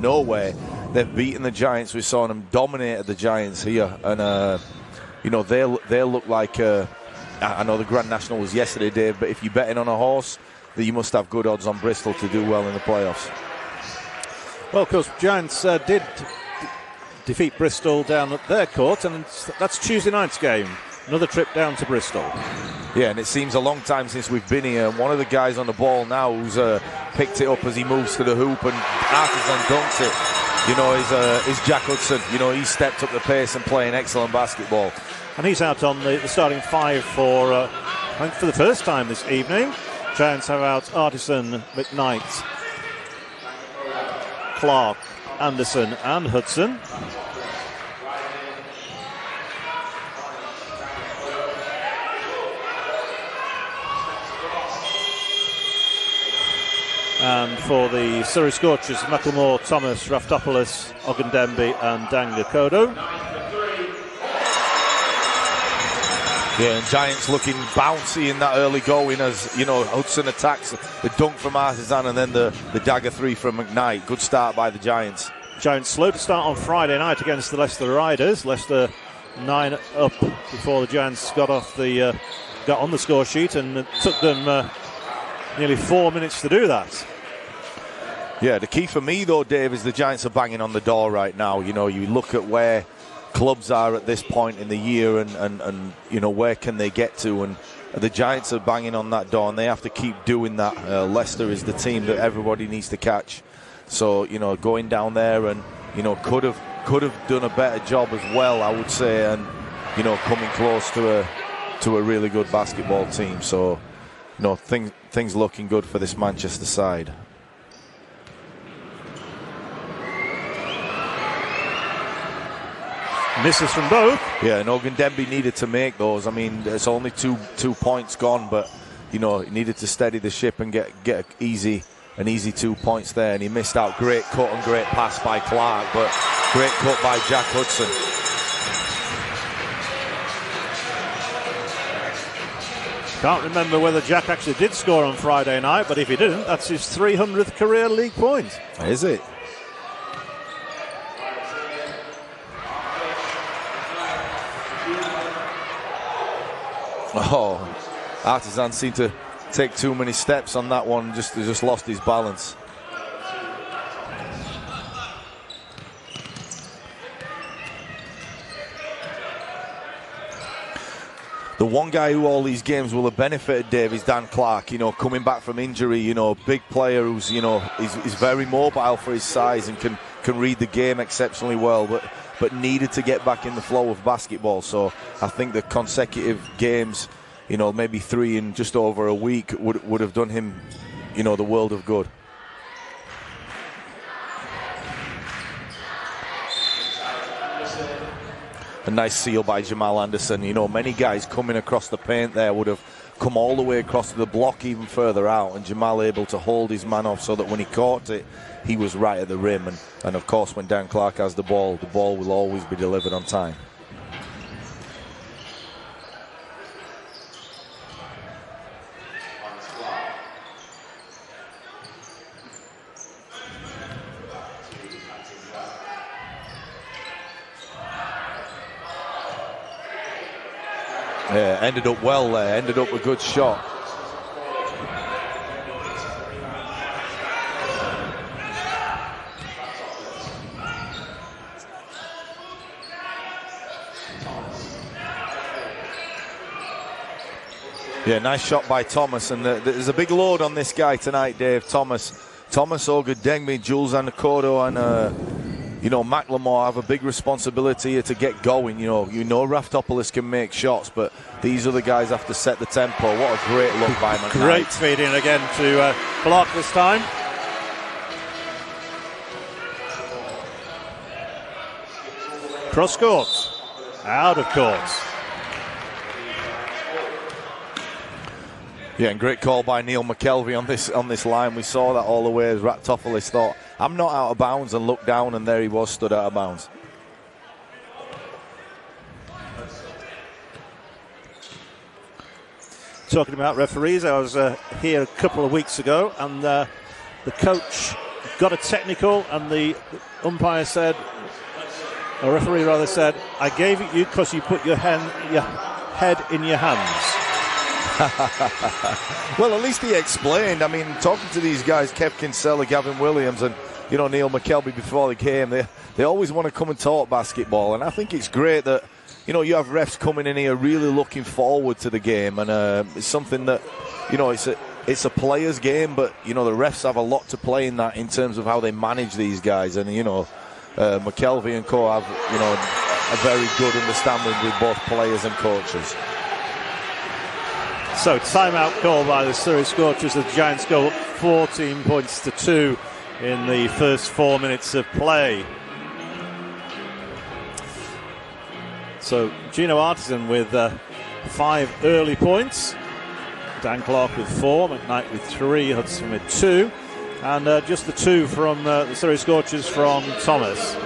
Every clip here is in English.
nowhere. They've beaten the Giants. We saw them dominate the Giants here, and you know, they look like. I know the Grand National was yesterday, Dave, but if you're betting on a horse, then you must have good odds on Bristol to do well in the playoffs. Well, of course, Giants did defeat Bristol down at their court, and that's Tuesday night's game. Another trip down to Bristol. Yeah, and it seems a long time since we've been here. And one of the guys on the ball now who's picked it up as he moves to the hoop and Artisan dunks it, you know, is Jack Hudson. You know, he's stepped up the pace and playing excellent basketball. And he's out on the starting five for, I think, for the first time this evening. Giants have out Artisan, McKnight, Clark, Anderson and Hudson. And for the Surrey Scorchers, Macklemore, Thomas, Raftopoulos, Ogundembe and Danga Kodo. Yeah, and Giants looking bouncy in that early going as, you know, Hudson attacks the dunk from Artisan and then the dagger three from McKnight. Good start by the Giants. Giants slow to start on Friday night against the Leicester Riders. Leicester 9 up before the Giants got on the score sheet, and it took them nearly 4 minutes to do that. Yeah, the key for me though, Dave, is the Giants are banging on the door right now. You know, you look at where clubs are at this point in the year and you know, where can they get to, and the Giants are banging on that door and they have to keep doing that. Leicester is the team that everybody needs to catch, so, you know, going down there and, you know, could have done a better job as well, I would say, and, you know, coming close to a really good basketball team. So, you know, things looking good for this Manchester side. Misses from both. Yeah, and Ogundembe needed to make those. I mean, it's only two points gone, but, you know, he needed to steady the ship and get an easy 2 points there, and he missed out. Great cut and great pass by Clark, but great cut by Jack Hudson. Can't remember whether Jack actually did score on Friday night, but if he didn't, that's his 300th career league point. Is it? Oh, Artisan seemed to take too many steps on that one, just lost his balance. The one guy who all these games will have benefited, Dave, is Dan Clark. You know, coming back from injury, you know, big player who's, you know, is very mobile for his size and can read the game exceptionally well, but needed to get back in the flow of basketball. So I think the consecutive games, you know, maybe 3 in just over a week would have done him, you know, the world of good. A nice seal by Jamal Anderson. You know, many guys coming across the paint there would have come all the way across to the block even further out, and Jamal able to hold his man off so that when he caught it, he was right at the rim. And of course, when Dan Clark has the ball will always be delivered on time. Yeah, ended up well there, ended up a good shot. Yeah, nice shot by Thomas, and there's a big load on this guy tonight, Dave. Thomas, Ogundembe, Jules Anakodo, and you know, Macklemore have a big responsibility here to get going. You know, Raftopoulos can make shots, but these other guys have to set the tempo. What a great look by McKnight. Great feed in again to Clark this time. Cross court, out of court. Yeah, and great call by Neil McKelvey on this line. We saw that all the way as Raftopoulos thought, I'm not out of bounds, and looked down, and there he was, stood out of bounds. Talking about referees, I was here a couple of weeks ago, and the coach got a technical, and the umpire said, a referee rather said, I gave it you because you put your head in your hands. Well, at least he explained. I mean, talking to these guys, Kev Kinsella, Gavin Williams, and Neil McKelvey before the game, they always want to come and talk basketball, and I think it's great that you have refs coming in here really looking forward to the game, and it's something that it's a players' game, but the refs have a lot to play in that in terms of how they manage these guys, and McKelvey and co have a very good understanding with both players and coaches. So timeout call by the Surrey Scorchers. The Giants go up 14 points to 2 in the first 4 minutes of play. So Gino Artisan with 5 early points. Dan Clark with 4, McKnight with 3, Hudson with 2, and just the 2 from the Surrey Scorchers from Thomas.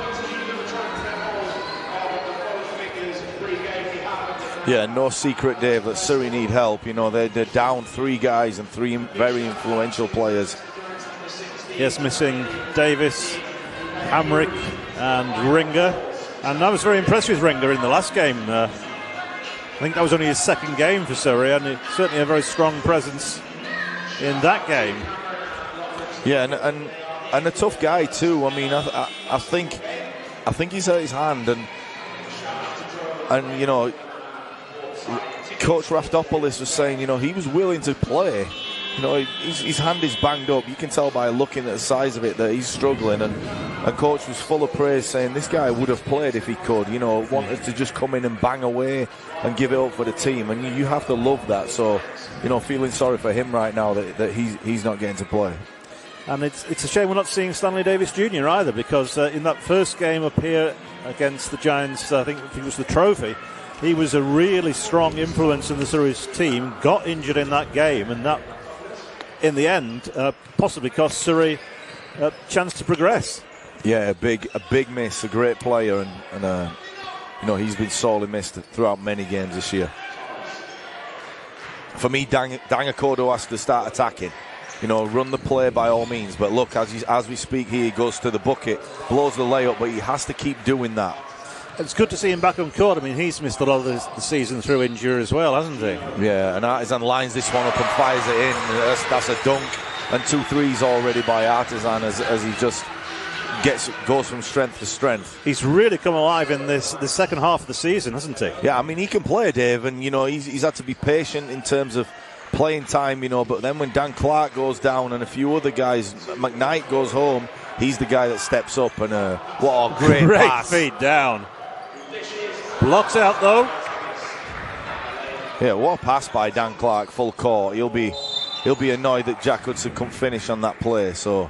Yeah, no secret, Dave, that Surrey need help. They're down 3 guys and 3 very influential players. Yes, missing Davis, Hamrick and Ringer. And I was very impressed with Ringer in the last game. I think that was only his second game for Surrey, and certainly a very strong presence in that game. Yeah, and a tough guy too. I mean, I think he's hurt his hand, and Coach Raftopoulos was saying, he was willing to play. His hand is banged up. You can tell by looking at the size of it that he's struggling, and Coach was full of praise, saying this guy would have played if he could. Wanted to just come in and bang away and give it up for the team, and you have to love that. So, feeling sorry for him right now that he's not getting to play. And it's a shame we're not seeing Stanley Davis Jr. either, because in that first game up here against the Giants, I think it was the trophy, he was a really strong influence in the Surrey's team, got injured in that game, and that, in the end, possibly cost Surrey a chance to progress. Yeah, a big miss, a great player, and he's been sorely missed throughout many games this year. For me, Dangakodo has to start attacking. Run the play by all means, but look, as we speak here, he goes to the bucket, blows the layup, but he has to keep doing that. It's good to see him back on court. I mean, he's missed a lot of the season through injury as well, hasn't he? Yeah, and Artisan lines this one up and fires it in. That's a dunk, and 2 threes already by Artisan as he just goes from strength to strength. He's really come alive in the second half of the season, hasn't he? Yeah, I mean, he can play, Dave, and he's had to be patient in terms of playing time, but then when Dan Clark goes down and a few other guys, McKnight goes home, he's the guy that steps up, and what a great pass. Feed down. Blocks out though. Yeah, what a pass by Dan Clark, full court. He'll be annoyed that Jack Hudson couldn't finish on that play, so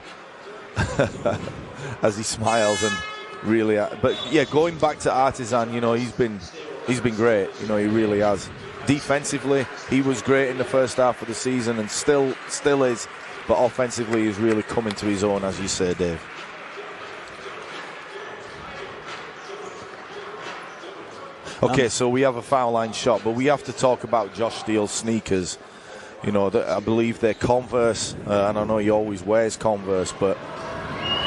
as he smiles and really, but yeah, going back to Artisan, he's been great, he really has. Defensively, he was great in the first half of the season and still is, but offensively he's really coming to his own, as you say, Dave. Okay, so we have a foul line shot, but we have to talk about Josh Steele's sneakers. I believe they're Converse, and I know he always wears Converse, but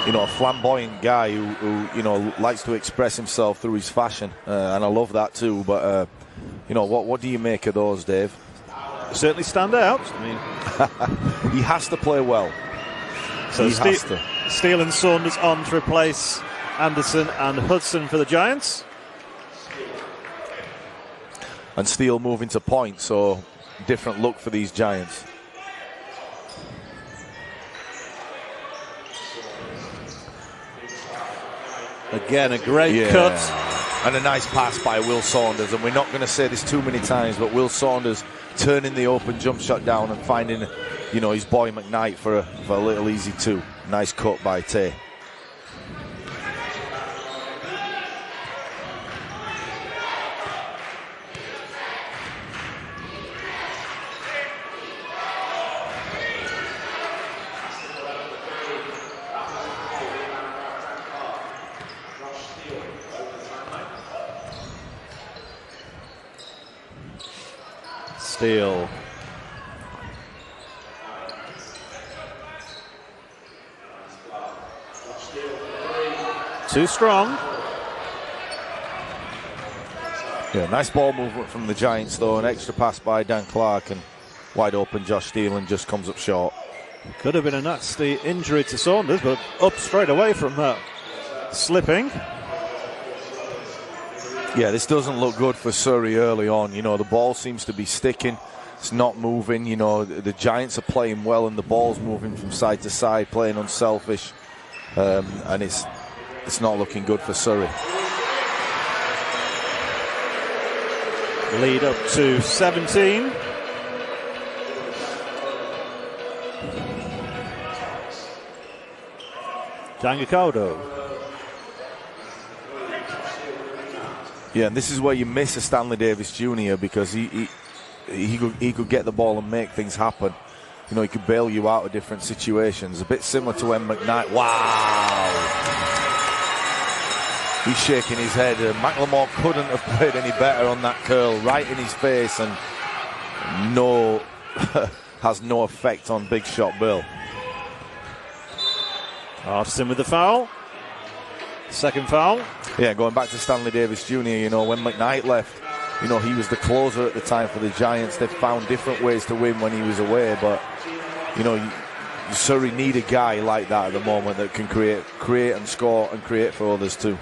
a flamboyant guy who likes to express himself through his fashion, and I love that too. But what do you make of those, Dave? Certainly stand out. I mean, he has to play well. So Steele and Saunders on to replace Anderson and Hudson for the Giants. And Steele moving to point, so different look for these Giants. Again, a great cut. And a nice pass by Will Saunders. And we're not going to say this too many times, but Will Saunders turning the open jump shot down and finding, his boy McKnight for a little easy 2. Nice cut by Tay. Steele. Too strong. Yeah, nice ball movement from the Giants, though. An extra pass by Dan Clark, and wide open Josh Thielen just comes up short. Could have been a nasty injury to Saunders, but up straight away from that, slipping. Yeah, this doesn't look good for Surrey early on. You know, the ball seems to be sticking. It's not moving. You know, the Giants are playing well, and the ball's moving from side to side, playing unselfish. And it's not looking good for Surrey. Lead up to 17. Dangakodo. Yeah, and this is where you miss a Stanley Davis Jr. because he could get the ball and make things happen. You know, he could bail you out of different situations. A bit similar to when McKnight. Wow! He's shaking his head. McLemore couldn't have played any better on that curl, right in his face, and has no effect on Big Shot Bill. Artisan with the foul. Second foul. Yeah, going back to Stanley Davis Jr., you know, when McKnight left, you know, he was the closer at the time for the Giants. They've found different ways to win when he was away, but, you know, Surrey need a guy like that at the moment that can create and score and create for others too.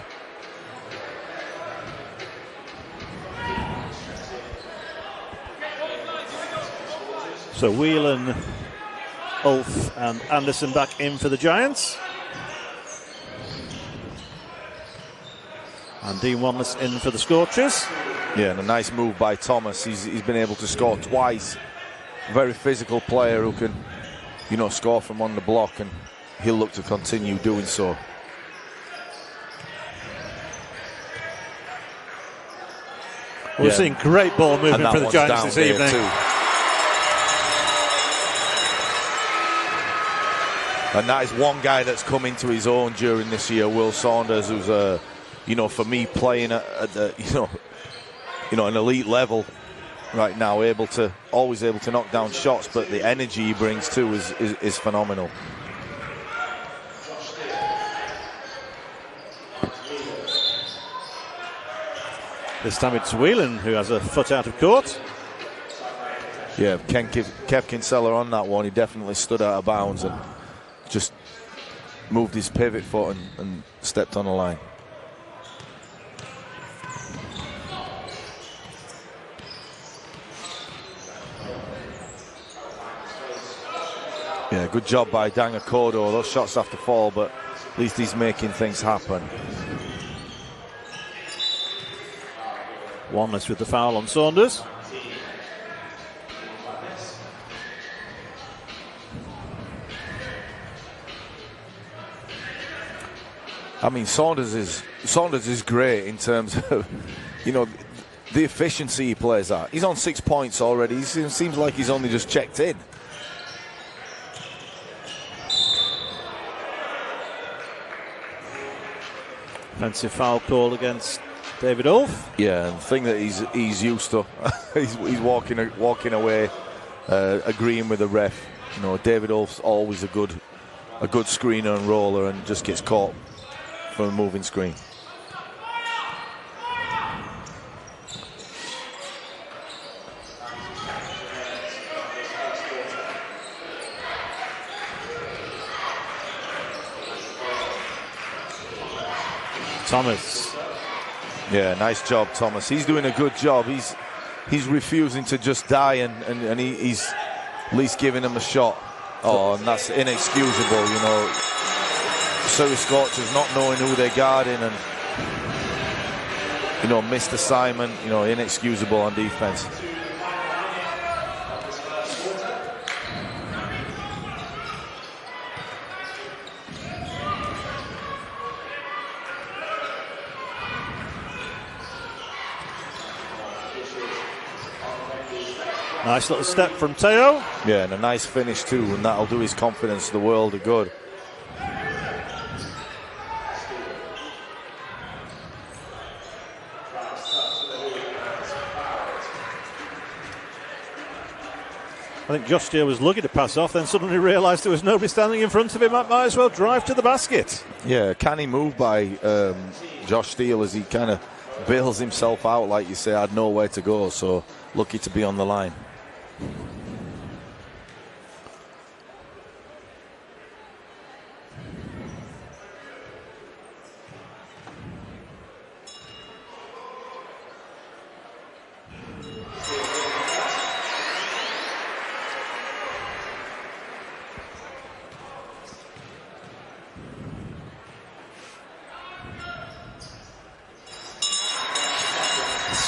So Whelan, Ulf and Anderson back in for the Giants. And Dean Wanless in for the Scorchers. Yeah, and a nice move by Thomas. He's been able to score twice. Very physical player who can, you know, score from on the block, and he'll look to continue doing so. We're seeing great ball movement for the Giants this evening. Too. And that is one guy that's come into his own during this year, Will Saunders, who's you know, for me, playing at the, you know, an elite level right now, always able to knock down shots, but the energy he brings too is phenomenal. This time it's Whelan who has a foot out of court. Yeah, Kev Kinsella on that one. He definitely stood out of bounds and just moved his pivot foot and stepped on the line. Yeah, good job by Dangakodo. Those shots have to fall, but at least he's making things happen. Wanless with the foul on Saunders. I mean, Saunders is great in terms of, you know, the efficiency he plays at. He's on 6 points already. It seems like he's only just checked in. Offensive foul call against David Ulf. Yeah, and the thing that he's used to, he's walking away, agreeing with the ref. You know, David Ulf's always a good screener and roller, and just gets caught from a moving screen. Thomas. Yeah, nice job, Thomas. He's doing a good job. He's refusing to just die, and he's at least giving him a shot. Oh, and that's inexcusable, you know. Surrey Scorchers not knowing who they're guarding and, you know, missed assignment, you know, inexcusable on defense. Nice little step from Teo. Yeah, and a nice finish too, and that'll do his confidence the world of good. I think Josh Steele was looking to pass off, then suddenly realised there was nobody standing in front of him. Might as well drive to the basket. Yeah, canny move by Josh Steele as he kind of bails himself out, like you say, had nowhere to go, so lucky to be on the line.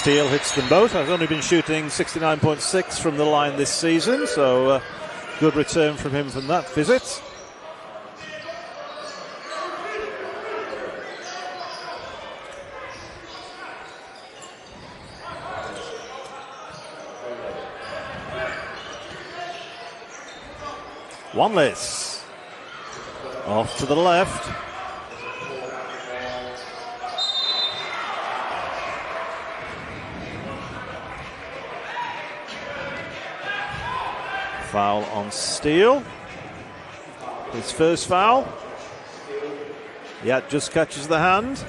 Steele hits them both. I've only been shooting 69.6 from the line this season, so good return from him from that visit. Wanless off to the left. Foul on Steele. His first foul. Yeah, just catches the hand.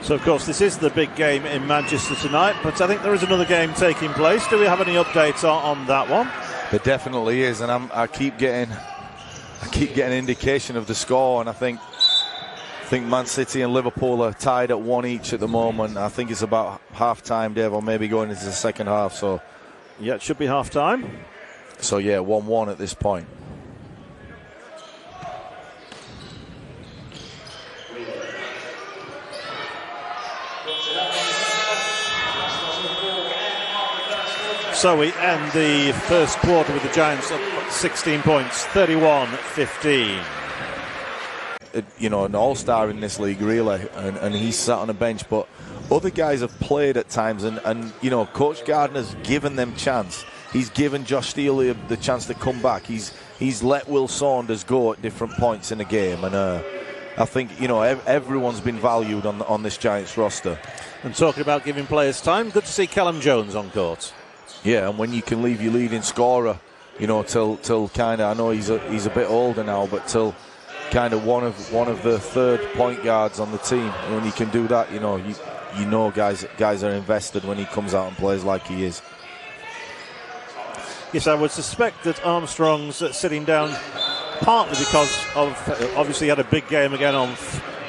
So, of course, this is the big game in Manchester tonight, but I think there is another game taking place. Do we have any updates on that one? There definitely is, and I keep getting indication of the score, and I think Man City and Liverpool are tied at 1 each at the moment. I think it's about half time, Dave, or maybe going into the second half. So, yeah, it should be half time. So, yeah, 1-1 at this point. So we end the first quarter with the Giants up 16 points, 31-15. You know, an all-star in this league, really, and he's sat on a bench, but other guys have played at times, and you know, Coach Gardner's given them chance. He's given Josh Steele the chance to come back. He's let Will Saunders go at different points in the game, and I think, you know, everyone's been valued on this Giants roster. And talking about giving players time, good to see Callum Jones on court. Yeah, and when you can leave your leading scorer, you know, till kind of, I know he's a bit older now, but till kind of one of the third point guards on the team. And when you can do that, you know guys are invested when he comes out and plays like he is. Yes, I would suspect that Armstrong's sitting down partly because of obviously he had a big game again on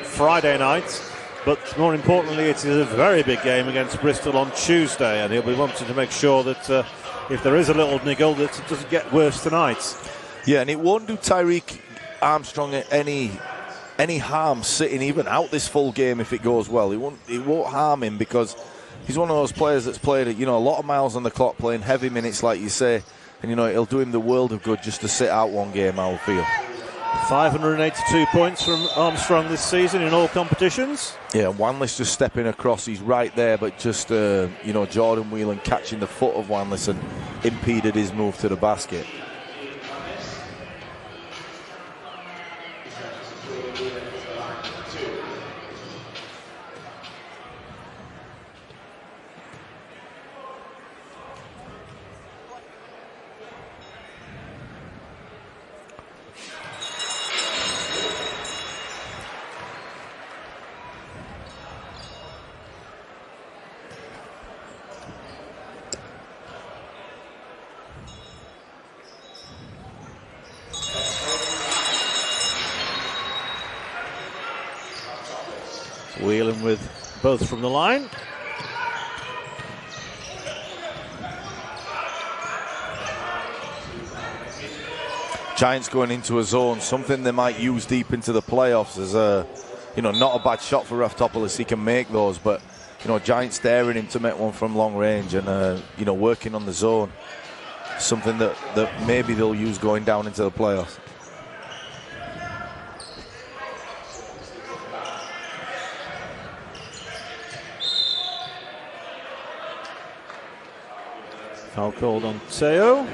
Friday night. But more importantly, it is a very big game against Bristol on Tuesday, and he'll be wanting to make sure that if there is a little niggle, that it doesn't get worse tonight. Yeah, and it won't do Tyreek Armstrong any harm sitting even out this full game if it goes well. It won't harm him because he's one of those players that's played a lot of miles on the clock, playing heavy minutes like you say, and it'll do him the world of good just to sit out one game, I would feel. 582 points from Armstrong this season in all competitions. Yeah, Wanless just stepping across. He's right there, but just, Jordan Whelan catching the foot of Wanless and impeded his move to the basket. Whelan with both from the line. Giants going into a zone, something they might use deep into the playoffs as not a bad shot for Raftopoulos. He can make those, but Giants daring him to make one from long range and working on the zone, something that maybe they'll use going down into the playoffs. Foul called on Teo.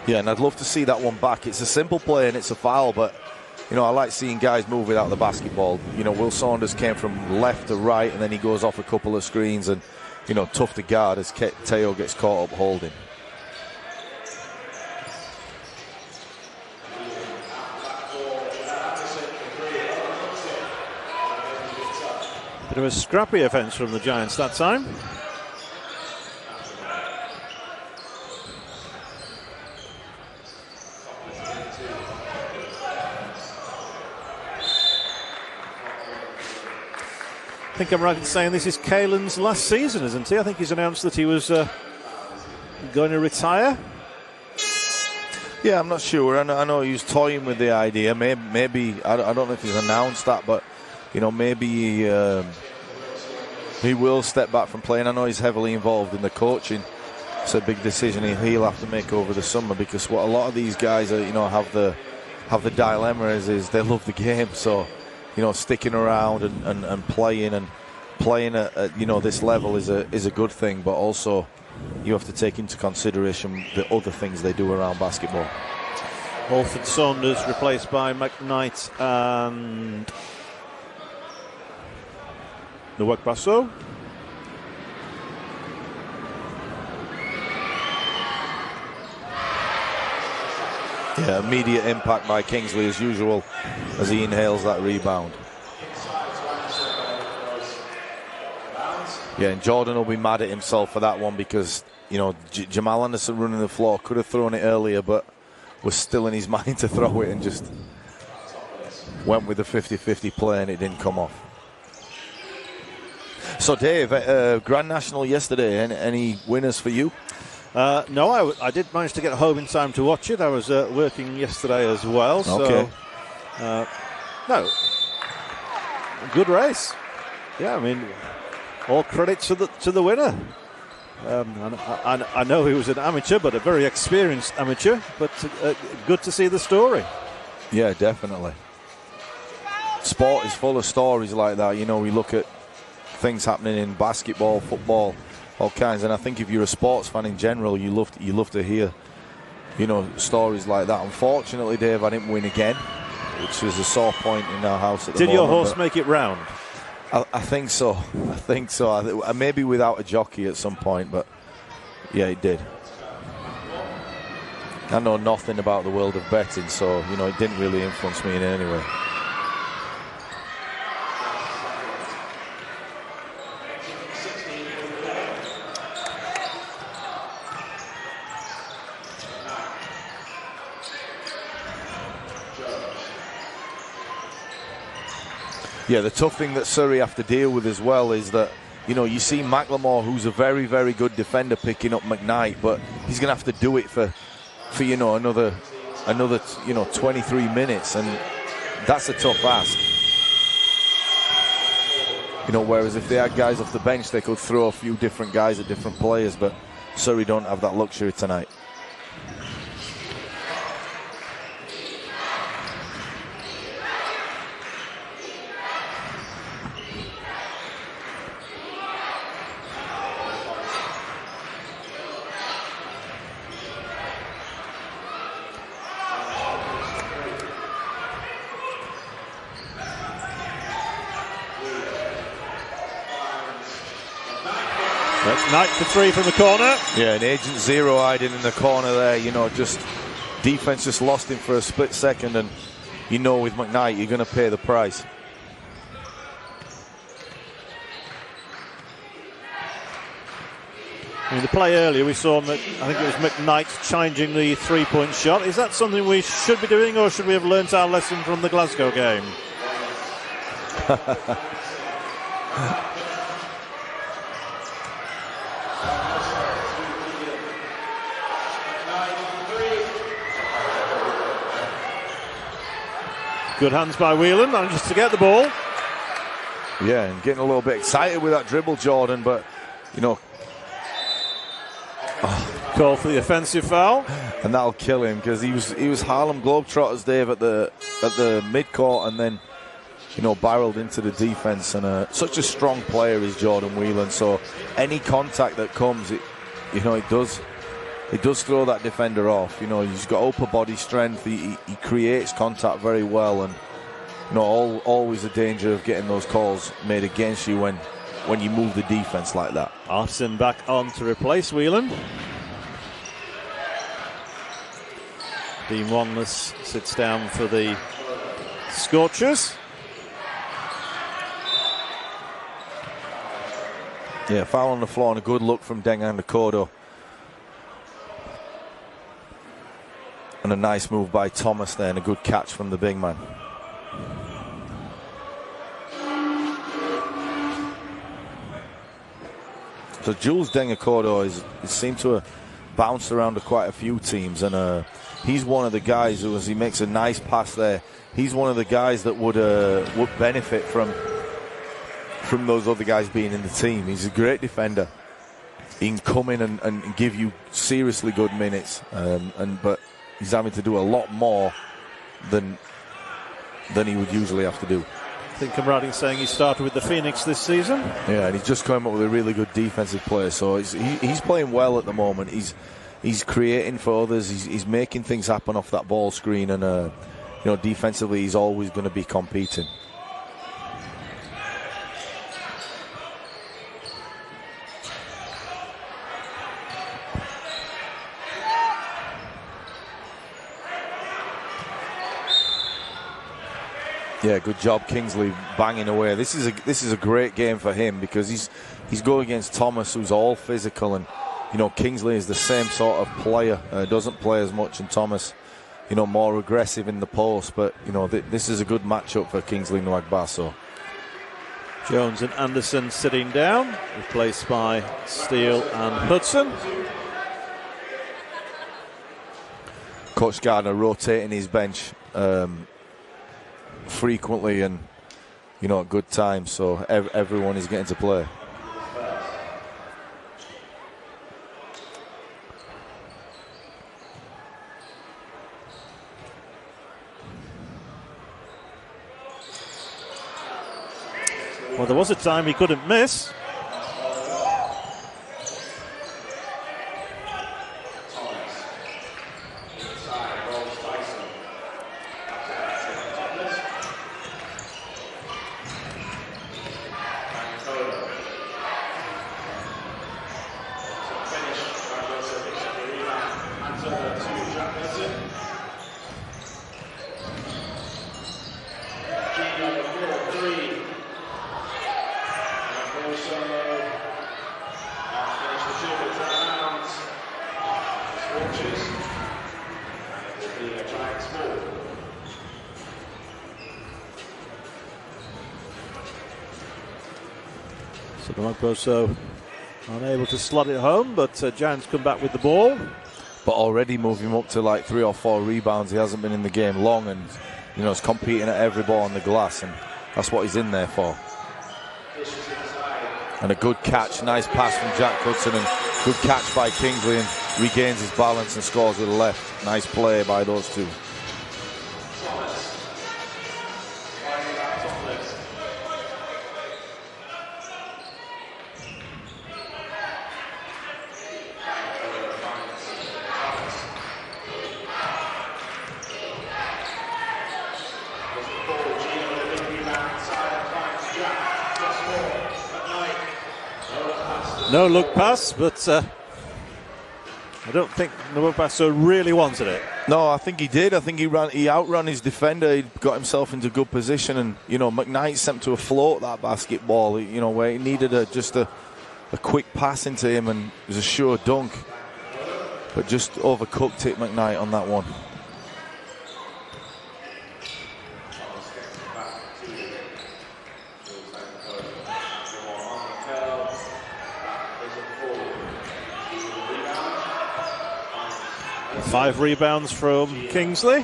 Yeah, and I'd love to see that one back. It's a simple play and it's a foul, but you know, I like seeing guys move without the basketball. You know, Will Saunders came from left to right and then he goes off a couple of screens and, you know, tough to guard as Teo gets caught up holding. Bit of a scrappy offence from the Giants that time. I think I'm right in saying this is Kaelin's last season, isn't he? I think he's announced that he was going to retire. Yeah, I'm not sure. I know he was toying with the idea. Maybe I don't know if he's announced that, but you know, maybe he will step back from playing. I know he's heavily involved in the coaching. It's a big decision he'll have to make over the summer, because what a lot of these guys are, you know, have the dilemma is they love the game, so you know, sticking around and playing at you know, this level is a good thing, but also you have to take into consideration the other things they do around basketball. Alfred Saunders replaced by McKnight and Nwagbaso. Yeah, immediate impact by Kingsley as usual as he inhales that rebound. Yeah, and Jordan will be mad at himself for that one, because, you know, Jamal Anderson running the floor could have thrown it earlier, but was still in his mind to throw it and just went with the 50-50 play and it didn't come off. So, Dave, Grand National yesterday, any winners for you? No, I did manage to get home in time to watch it. I was working yesterday as well. Okay. So, no, good race. Yeah, I mean, all credit to the winner. I know he was an amateur, but a very experienced amateur. But good to see the story. Yeah, definitely. Sport is full of stories like that. You know, we look at things happening in basketball, football, all kinds, and I think if you're a sports fan in general, you love to hear, you know, stories like that. Unfortunately, Dave, I didn't win again, which is a sore point in our house at the moment. Did your horse make it round? I think so. Maybe without a jockey at some point, but yeah, it did. I know nothing about the world of betting, so you know, it didn't really influence me in any way. Yeah, the tough thing that Surrey have to deal with as well is that, you know, you see McLemore, who's a very, very good defender, picking up McKnight, but he's going to have to do it for you know, another you know, 23 minutes, and that's a tough ask. You know, whereas if they had guys off the bench, they could throw a few different guys at different players, but Surrey don't have that luxury tonight. Knight for three from the corner. Yeah, and Agent Zero hiding in the corner there. You know, just defense just lost him for a split second, and you know, with McKnight, you're going to pay the price. In the play earlier, we saw, I think it was McKnight changing the three-point shot. Is that something we should be doing, or should we have learnt our lesson from the Glasgow game? Good hands by Whelan, manages to get the ball. Yeah, and getting a little bit excited with that dribble, Jordan, but, you know. Call for the offensive foul. And that'll kill him, because he was Harlem Globetrotters, Dave, at the midcourt, and then barreled into the defense, and such a strong player is Jordan Whelan. So any contact that comes, it does throw that defender off. He's got upper body strength. He creates contact very well, and always a danger of getting those calls made against you when you move the defense like that. Artisan back on to replace Whelan. Dean Wanless sits down for the Scorchers. Yeah, foul on the floor and a good look from Dengan Nakodo. And a nice move by Thomas there, and a good catch from the big man. So Jules Dengakodo seemed to have bounced around to quite a few teams, and he's one of the guys who, as he makes a nice pass there, he's one of the guys that would benefit from those other guys being in the team. He's a great defender. He can come in and give you seriously good minutes, but he's having to do a lot more than he would usually have to do. I think I'm right in saying he started with the Phoenix this season. Yeah, and he's just coming up with a really good defensive play. So he's playing well at the moment. He's creating for others. He's making things happen off that ball screen, and defensively he's always going to be competing. Yeah, good job, Kingsley, banging away. This is a great game for him, because he's going against Thomas, who's all physical, and Kingsley is the same sort of player. Doesn't play as much, and Thomas, more aggressive in the post. But this is a good matchup for Kingsley Nwagbaso. Jones and Anderson sitting down, replaced by Steele and Hudson. Coach Gardner rotating his bench frequently, and at good times, so everyone is getting to play. Well, there was a time he couldn't miss. So unable to slot it home, but Giants come back with the ball. But already moving up to like 3 or 4 rebounds. He hasn't been in the game long, and he's competing at every ball on the glass, and that's what he's in there for. And a good catch, nice pass from Jack Hudson, and good catch by Kingsley, and regains his balance and scores with the left. Nice play by those two. No look pass, but I don't think Nwagbaso really wanted it. No, I think he did. I think he outran his defender. He got himself into good position, and McKnight sent to a float that basketball. Where he needed just a quick pass into him, and it was a sure dunk, but just overcooked it, McKnight, on that one. Five rebounds from Kingsley.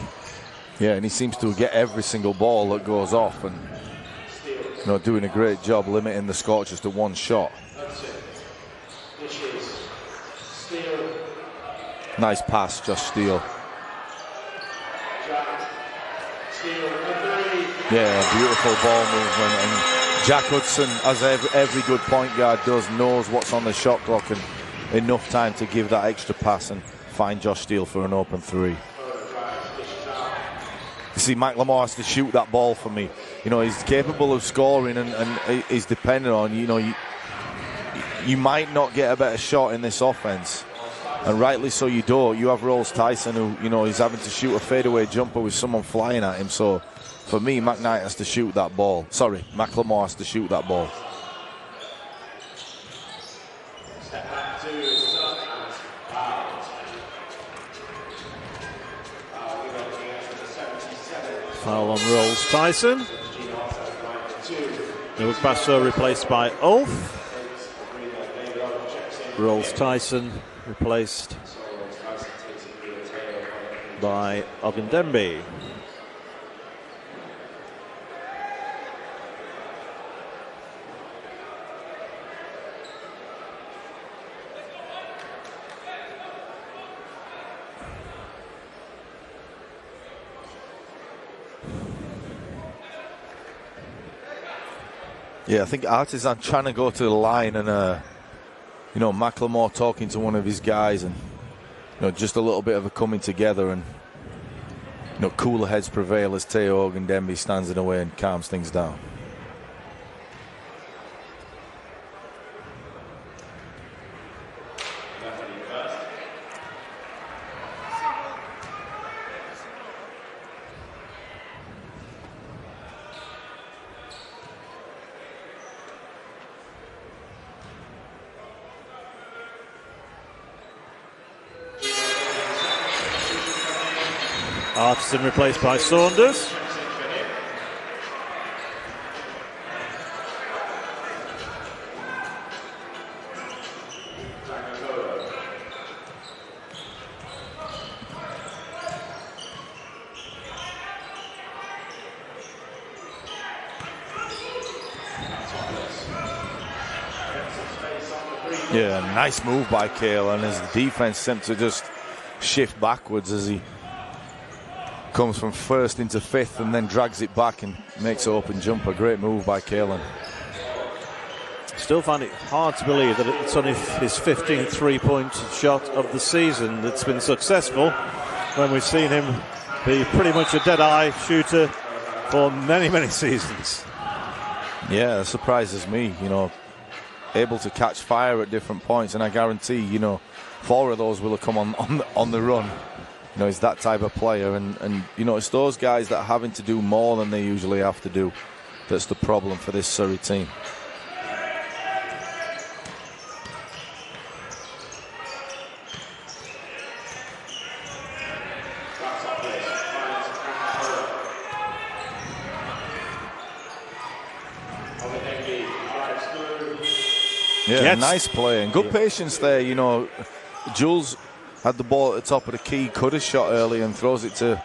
Yeah, and he seems to get every single ball that goes off, and doing a great job limiting the Scorchers to one shot. Nice pass, Josh Steele. Yeah, beautiful ball movement. And Jack Hudson, as every good point guard does, knows what's on the shot clock and enough time to give that extra pass and find Josh Steele for an open three. You see, McLemore has to shoot that ball for me. You know, he's capable of scoring and he's dependent on, you know, you might not get a better shot in this offense. And rightly so you don't. You have Rolls Tyson who, you know, he's having to shoot a fadeaway jumper with someone flying at him. So for me, McKnight has to shoot that ball. Sorry, McLemore has to shoot that ball. Foul on Rolls Tyson. Basso replaced by Ulf. Rolls Tyson replaced by Ogundenbe. Yeah, I think Artisan trying to go to the line and, you know, McLemore talking to one of his guys and, you know, just a little bit of a coming together and, you know, cooler heads prevail as Teo Ogundenbe stands in the way and calms things down. Artisan replaced by Saunders. Yeah, nice move by Cale, and his defense seemed to just shift backwards as he comes from first into fifth and then drags it back and makes an open jumper. Great move by Kalen. Still find it hard to believe that it's only his 15th three-point shot of the season that's been successful, when we've seen him be pretty much a dead-eye shooter for many, many seasons. Yeah, that surprises me, you know, able to catch fire at different points, and I guarantee, you know, 4 of those will have come on the run. You know, he's that type of player, and you know, it's those guys that are having to do more than they usually have to do that's the problem for this Surrey team. Yeah, yes. Nice play and good patience there. You know, Jules had the ball at the top of the key, could have shot early and throws it to,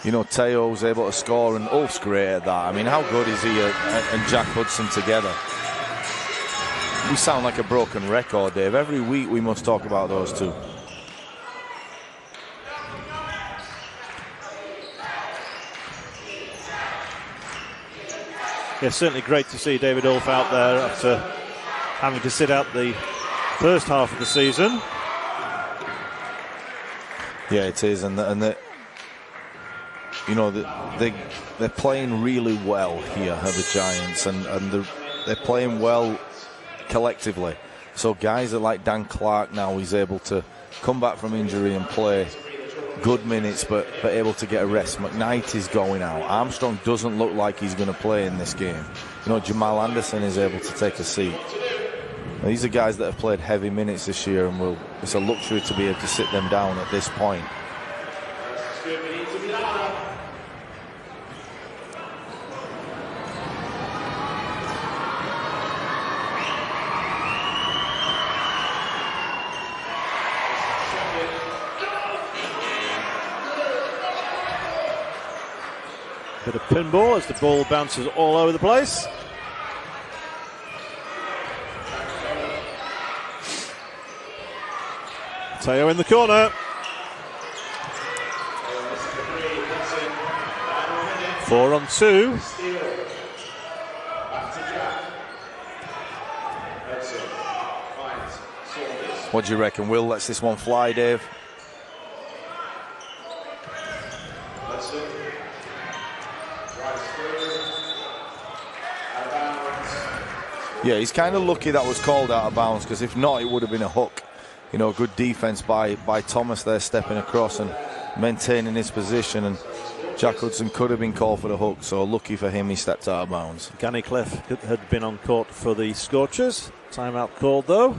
you know, Teo's able to score, and Ulf's great at that. I mean, how good is he and Jack Hudson together? We sound like a broken record, Dave. Every week we must talk about those two. Yeah, certainly great to see David Ulf out there after having to sit out the first half of the season. Yeah, it is, and you know, they're playing really well here at the Giants, and they're playing well collectively. So guys like Dan Clark now, he's able to come back from injury and play good minutes, but able to get a rest. McKnight is going out. Armstrong doesn't look like he's going to play in this game. You know, Jamal Anderson is able to take a seat. Now, these are guys that have played heavy minutes this year, and it's a luxury to be able to sit them down at this point. Bit of pinball as the ball bounces all over the place. Teo in the corner. 4-on-2. What do you reckon? Will lets this one fly, Dave? Yeah, he's kind of lucky that was called out of bounds, because if not, it would have been a hook. You know, good defense by Thomas there, stepping across and maintaining his position, and Jack Hudson could have been called for the hook, so lucky for him he stepped out of bounds. Gannicliffe had been on court for the Scorchers. Timeout called though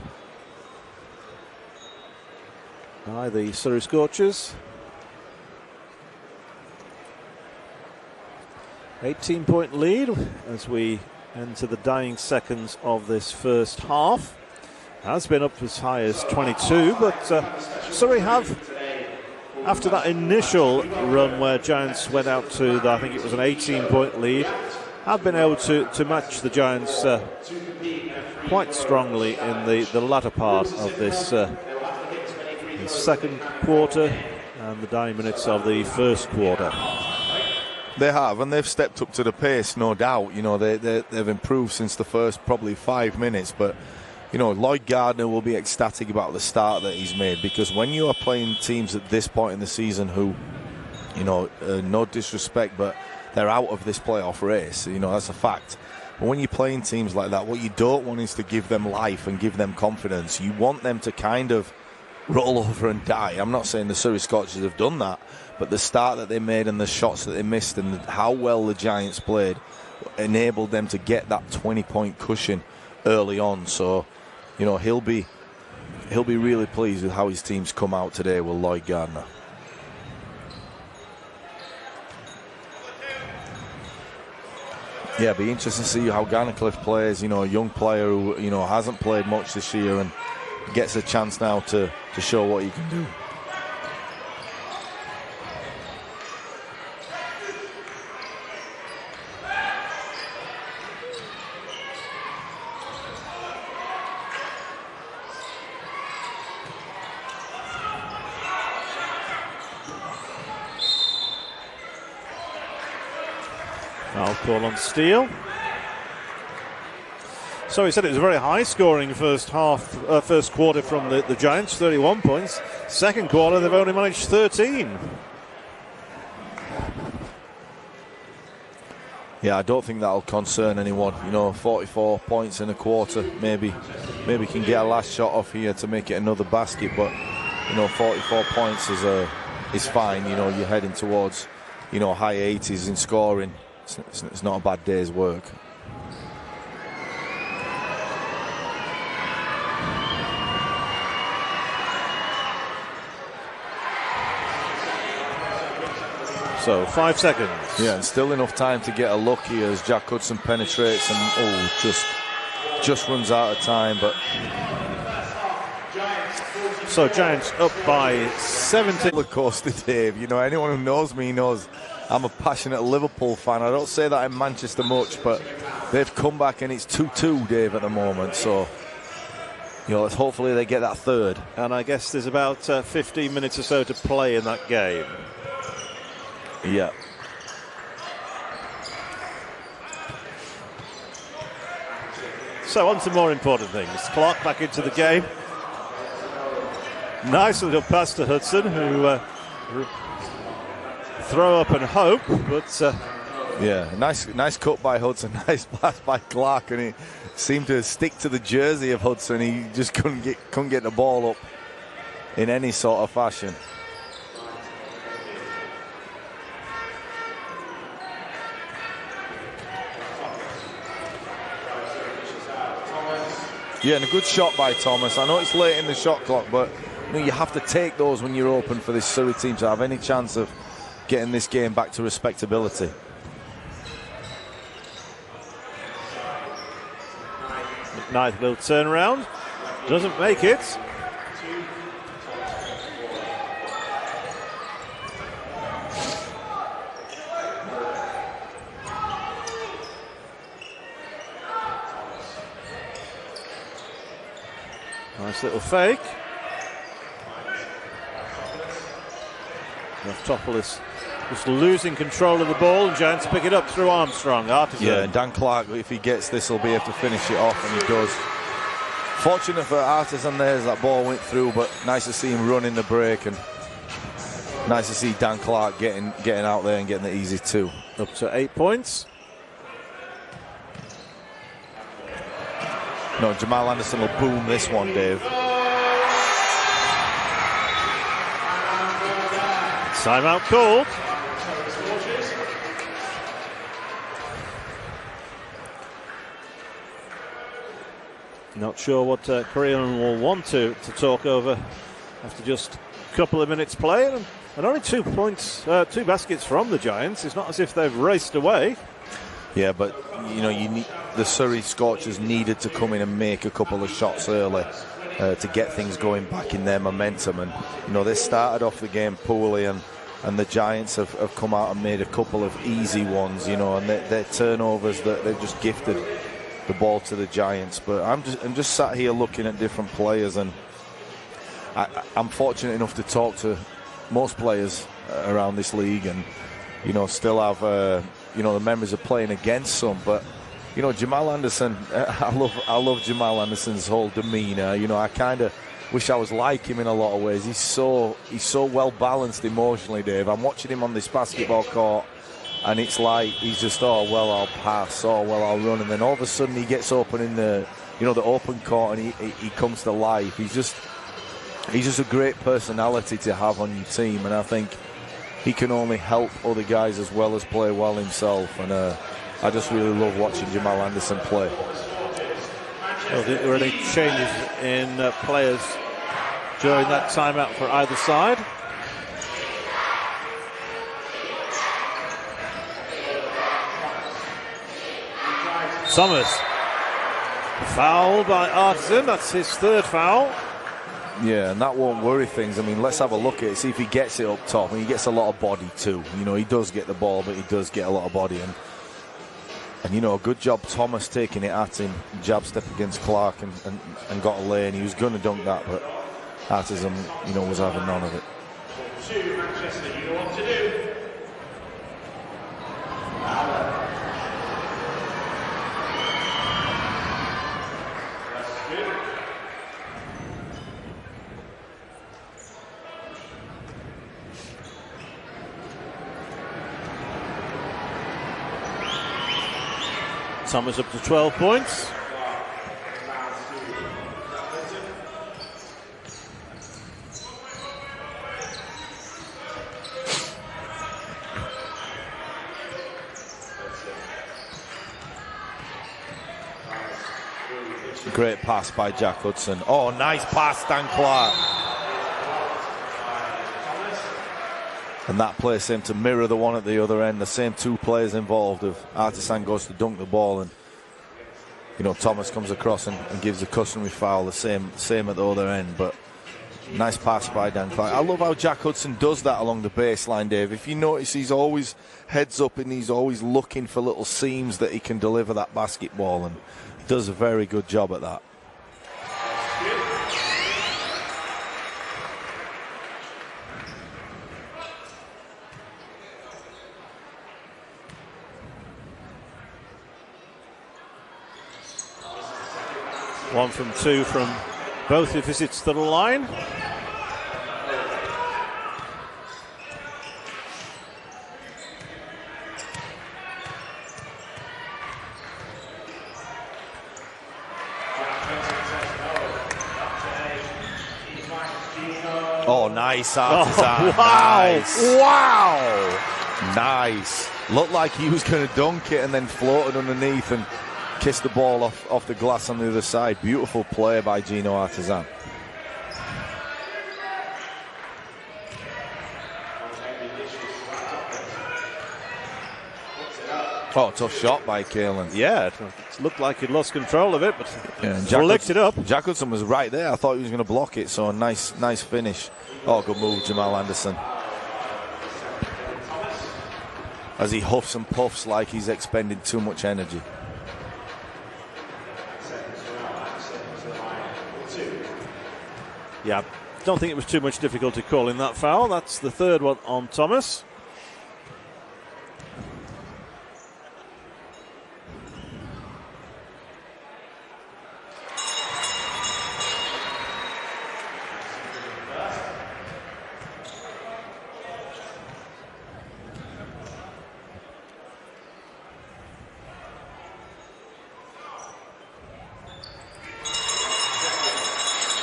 by the Surrey Scorchers. 18-point lead as we enter the dying seconds of this first half. Has been up as high as 22, but Surrey have, after that initial run where Giants went out to, I think it was an 18-point lead, have been able to match the Giants quite strongly in the latter part of this the second quarter and the dying minutes of the first quarter. They have, and they've stepped up to the pace, no doubt. You know, they've improved since the first probably 5 minutes, but you know, Lloyd Gardner will be ecstatic about the start that he's made, because when you are playing teams at this point in the season who, you know, no disrespect, but they're out of this playoff race, you know, that's a fact. But when you're playing teams like that, what you don't want is to give them life and give them confidence. You want them to kind of roll over and die. I'm not saying the Surrey Scorchers have done that, but the start that they made and the shots that they missed and how well the Giants played enabled them to get that 20-point cushion early on. So, you know, he'll be really pleased with how his team's come out today with Lloyd Gardner. Yeah, be interesting to see how Gannicliffe plays. You know, a young player who, you know, hasn't played much this year and gets a chance now to show what he can do. Foul call on Steele. So he said it was a very high-scoring first quarter from the Giants, 31 points. Second quarter, they've only managed 13. Yeah, I don't think that'll concern anyone. You know, 44 points in a quarter, maybe can get a last shot off here to make it another basket. But you know, 44 points is fine. You know, you're heading towards, you know, high 80s in scoring. It's not a bad day's work. So 5 seconds. Yeah, and still enough time to get a look here as Jack Hudson penetrates and just runs out of time. But so Giants up by 70. Roller coaster, Dave. You know, anyone who knows me knows I'm a passionate Liverpool fan. I don't say that in Manchester much, but they've come back and it's 2-2, Dave, at the moment. So, you know, hopefully they get that third. And I guess there's about 15 minutes or so to play in that game. Yeah. So on to more important things. Clark back into the game. Nice little pass to Hudson, who throw up and hope, but yeah, nice cut by Hudson, nice pass by Clark, and he seemed to stick to the jersey of Hudson. He just couldn't get the ball up in any sort of fashion. Yeah, and a good shot by Thomas. I know it's late in the shot clock, but you know, you have to take those when you're open for this Surrey team to have any chance of getting this game back to respectability. McKnight will turn around. Doesn't make it. Nice little fake. Raftopoulos Just losing control of the ball, and Giants pick it up through Armstrong. Artisan. Yeah, and Dan Clark, if he gets this, will be able to finish it off, and he does. Fortunate for Artisan there as that ball went through, but nice to see him running the break, and nice to see Dan Clark getting out there and getting the easy 2. Up to 8 points. No, Jamal Anderson will boom this one, Dave. Timeout called. Not sure what Korean will want to talk over after just a couple of minutes play, and only 2 points, 2 baskets from the Giants. It's not as if they've raced away. Yeah, but you know, the Surrey Scorchers needed to come in and make a couple of shots early to get things going back in their momentum. And you know, they started off the game poorly, and the Giants have come out and made a couple of easy ones. You know, and their turnovers, that they've just gifted the ball to the Giants. But I'm just sat here looking at different players, and I'm fortunate enough to talk to most players around this league, and you know, still have you know, the memories of playing against some. But you know, Jamal Anderson, I love Jamal Anderson's whole demeanor. You know, I kind of wish I was like him in a lot of ways. He's so well balanced emotionally, Dave. I'm watching him on this basketball court, and it's like he's just, oh well, I'll pass, oh well, I'll run, and then all of a sudden he gets open in the, you know, the open court, and he comes to life. He's just a great personality to have on your team, and I think he can only help other guys as well as play well himself. And I just really love watching Jamal Anderson play. Well, there were any changes in players during that timeout for either side? Summers. Foul by Artisan. That's his 3rd foul. Yeah, and that won't worry things. I mean, let's have a look at it, see if he gets it up top. And he gets a lot of body too. You know, he does get the ball, but he does get a lot of body. And you know, good job Thomas taking it at him, jab step against Clark, and got a lane. He was going to dunk that, but Artisan, you know, was having none of it. Manchester, you know what to do. Thomas up to 12 points. Great pass by Jack Hudson. Oh, nice pass, Dan Clark. And that play seemed to mirror the one at the other end. The same 2 players involved. Of Artisan goes to dunk the ball, and you know, Thomas comes across and gives a customary foul. The same at the other end. But nice pass by Dan Clark. I love how Jack Hudson does that along the baseline, Dave. If you notice, he's always heads up and he's always looking for little seams that he can deliver that basketball, and he does a very good job at that. One from 2 from both your visits to the line. Oh, nice, Artisan. Oh, wow. Nice. Wow. Nice. Looked like he was going to dunk it and then floated underneath and kissed the ball off the glass on the other side. Beautiful play by Gino Artisan. Oh, tough shot by Kalen. Yeah, it looked like he'd lost control of it, but licked it up. Jack Hudson was right there. I thought he was going to block it, so nice finish. Oh, good move, Jamal Anderson. As he huffs and puffs like he's expending too much energy. Yeah, don't think it was too much difficulty calling that foul. That's the 3rd one on Thomas.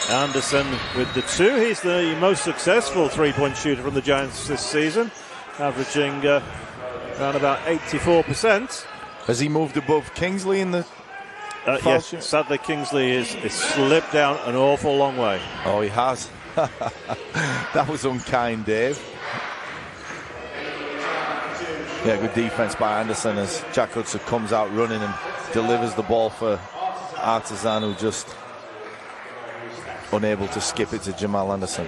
Anderson with the 2. He's the most successful three-point shooter from the Giants this season, averaging around about 84%. Has he moved above Kingsley in the yes, sadly Kingsley is slipped down an awful long way. Oh, he has. That was unkind, Dave. Yeah, good defense by Anderson as Jack Hudson comes out running and delivers the ball for Artisan, who just unable to skip it to Jamal Anderson.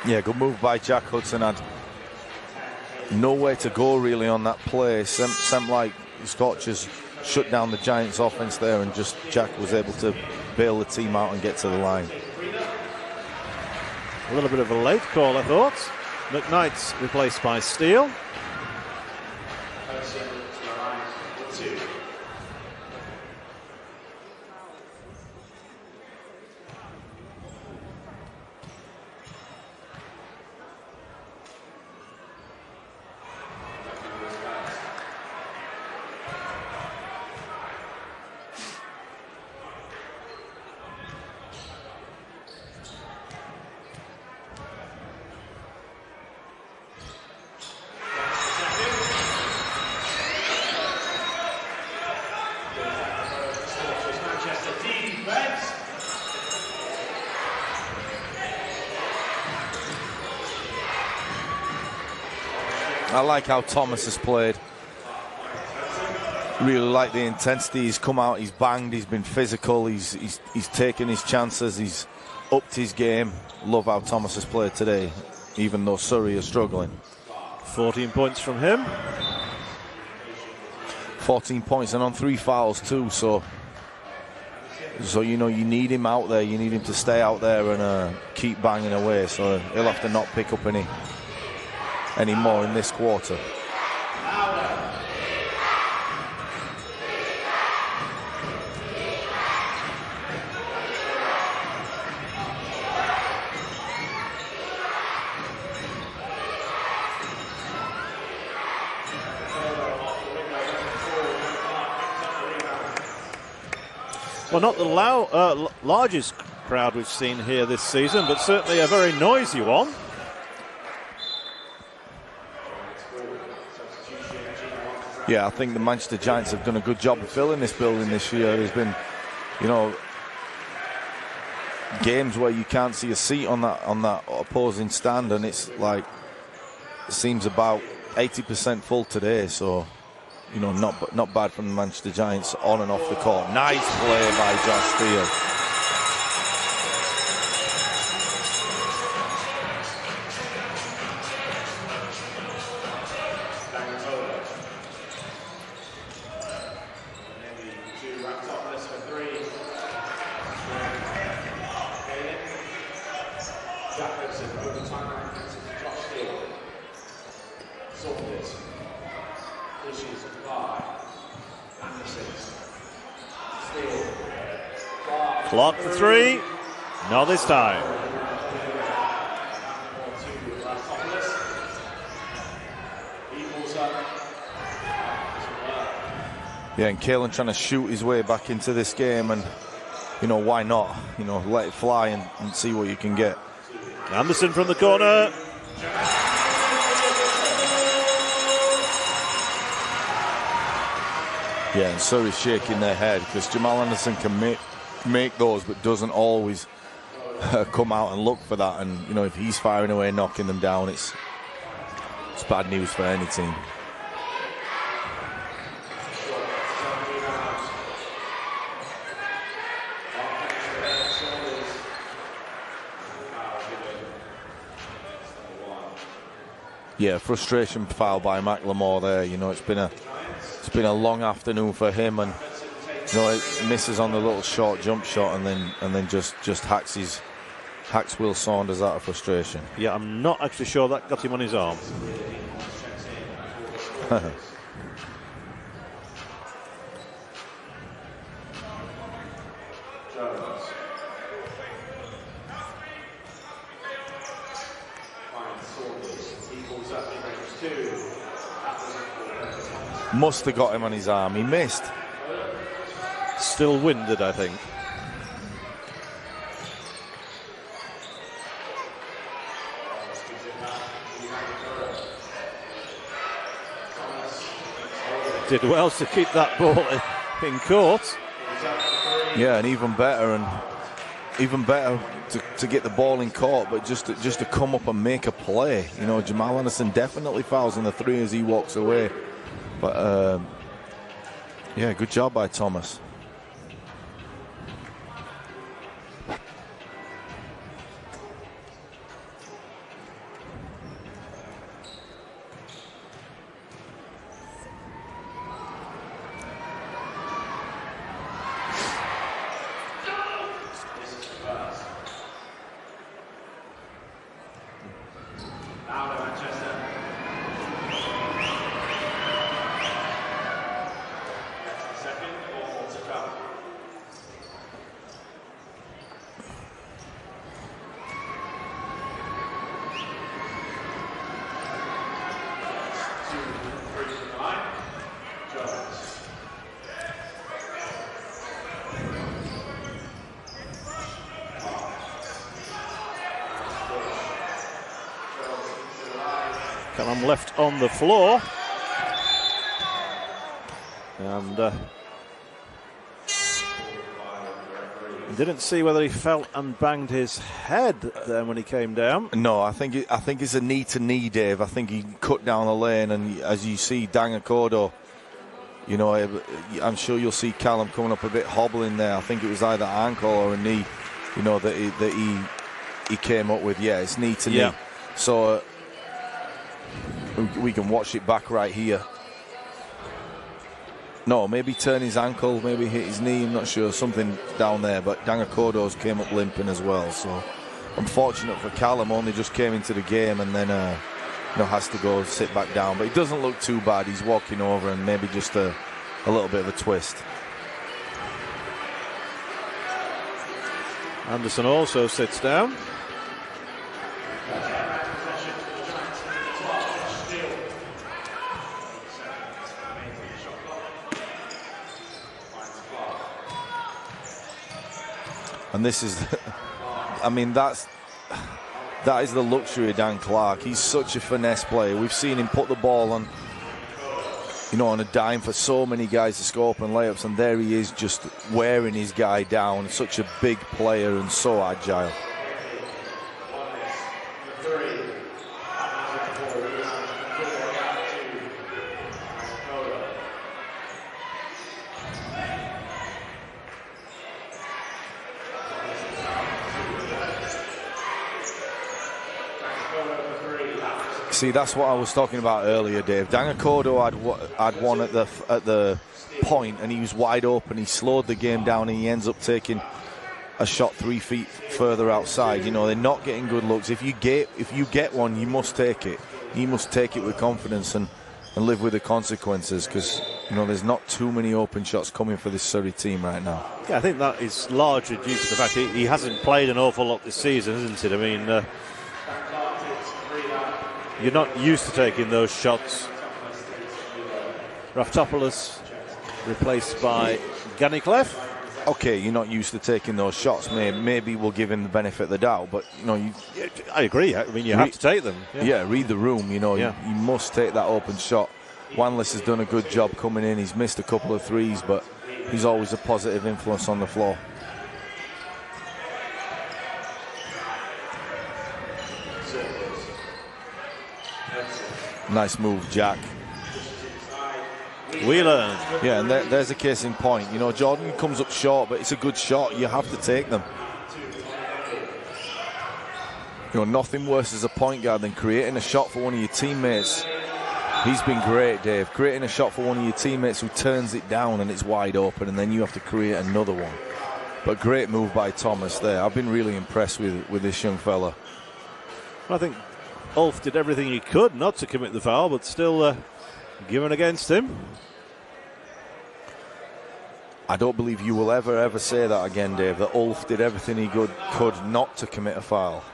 Yeah, good move by Jack Hudson. Had nowhere to go really on that play. Seemed like Scott just shut down the Giants' offense there, and just Jack was able to bail the team out and get to the line. A little bit of a late call, I thought. McKnight's replaced by Steele. I like how Thomas has played. Really like the intensity. He's come out, he's banged, he's been physical, he's taken his chances, he's upped his game. Love how Thomas has played today, even though Surrey are struggling. 14 points from him. 14 points and on 3 fouls too, so you know you need him out there, you need him to stay out there and keep banging away, so he'll have to not pick up any more in this quarter. Well, not the largest crowd we've seen here this season, but certainly a very noisy one. Yeah, I think the Manchester Giants have done a good job of filling this building this year. There's been, you know, games where you can't see a seat on that opposing stand, and it's like it seems about 80% full today. So, you know, not bad from the Manchester Giants on and off the court. Nice play by Josh Steele. Clock for 3. Not this time. Yeah, and Kalen trying to shoot his way back into this game, and you know, why not? You know, let it fly and see what you can get. Anderson from the corner. Yeah, and Surrey's shaking their head because Jamal Anderson can make those, but doesn't always come out and look for that. And you know, if he's firing away, knocking them down, it's bad news for any team. Yeah, frustration foul by McLemore there. You know, it's been a long afternoon for him, and you know, it misses on the little short jump shot, and then just hacks his hacks Will Saunders out of frustration. Yeah, I'm not actually sure that got him on his arm. Must have got him on his arm. He missed. Still winded, I think. Did well to keep that ball in court. Yeah, and even better to get the ball in court, but just to come up and make a play. You know, Jamal Anderson definitely fouls in the 3 as he walks away. But yeah, good job by Thomas. Callum left on the floor. And didn't see whether he fell and banged his head then when he came down. No, I think it's a knee to knee, Dave. I think he cut down the lane, and as you see, Dangakodo, you know, I'm sure you'll see Callum coming up a bit hobbling there. I think it was either ankle or a knee, you know, that he came up with. Yeah, it's knee to knee. So we can watch it back right here. No, maybe turn his ankle, maybe hit his knee, I'm not sure, something down there, but Dangakodo's came up limping as well, so unfortunate for Callum, only just came into the game and then has to go sit back down, but he doesn't look too bad. He's walking over and maybe just a little bit of a twist. Anderson also sits down. And this is, I mean, that is the luxury of Dan Clark. He's such a finesse player. We've seen him put the ball on, you know, on a dime for so many guys to score open layups, and there he is just wearing his guy down. Such a big player and so agile. See, that's what I was talking about earlier, Dave. Dangakodo had one at the point, and he was wide open. He slowed the game down, and he ends up taking a shot 3 feet further outside. You know, they're not getting good looks. If you get one, you must take it. You must take it with confidence and live with the consequences, because you know there's not too many open shots coming for this Surrey team right now. Yeah, I think that is largely due to the fact he hasn't played an awful lot this season, isn't it? I mean, you're not used to taking those shots. Raftopoulos replaced by Ganiclef. Okay, you're not used to taking those shots. Maybe we'll give him the benefit of the doubt, but you know, I agree. I mean, you have to take them. Yeah, read the room. You know, you must take that open shot. Wanless has done a good job coming in. He's missed a couple of threes, but he's always a positive influence on the floor. Nice move, Jack. Wheeler. Yeah, and there's a case in point. You know, Jordan comes up short, but it's a good shot. You have to take them. You know, nothing worse as a point guard than creating a shot for one of your teammates. He's been great, Dave. Creating a shot for one of your teammates who turns it down and it's wide open, and then you have to create another one. But great move by Thomas there. I've been really impressed with this young fella. I think Ulf did everything he could not to commit the foul, but still given against him. I don't believe you will ever say that again, Dave, that Ulf did everything he could not to commit a foul.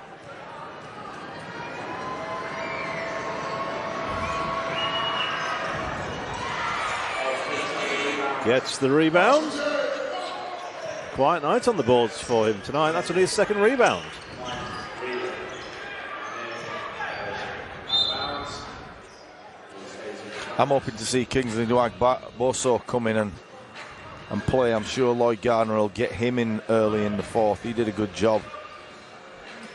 Gets the rebound. Quiet night on the boards for him tonight. That's only his second rebound. I'm hoping to see Kingsley Boso come in and play. I'm sure Lloyd Gardner will get him in early in the fourth. He did a good job,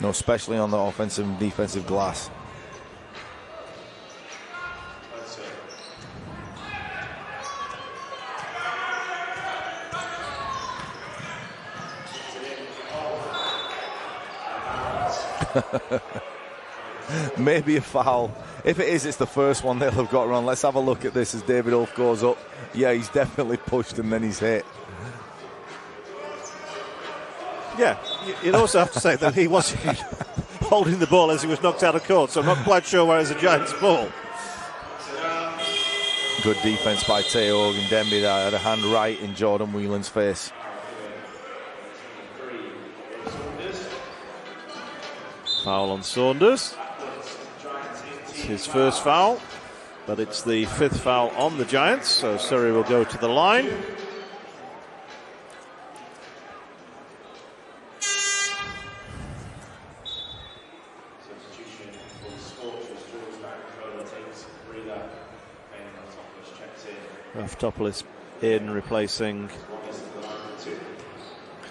especially on the offensive and defensive glass. Maybe a foul. If it is, it's the first one they'll have got wrong. Let's have a look at this as David Ulf goes up. Yeah, he's definitely pushed and then he's hit. Yeah, you'd also have to say that he was holding the ball as he was knocked out of court, so I'm not quite sure where it's a Giants ball. Good defense by Teo Ogundenbi there. Had a hand right in Jordan Whelan's face. Foul on Saunders. It's his first foul, but it's the fifth foul on the Giants, so Surrey will go to the line. Raftopoulos in, replacing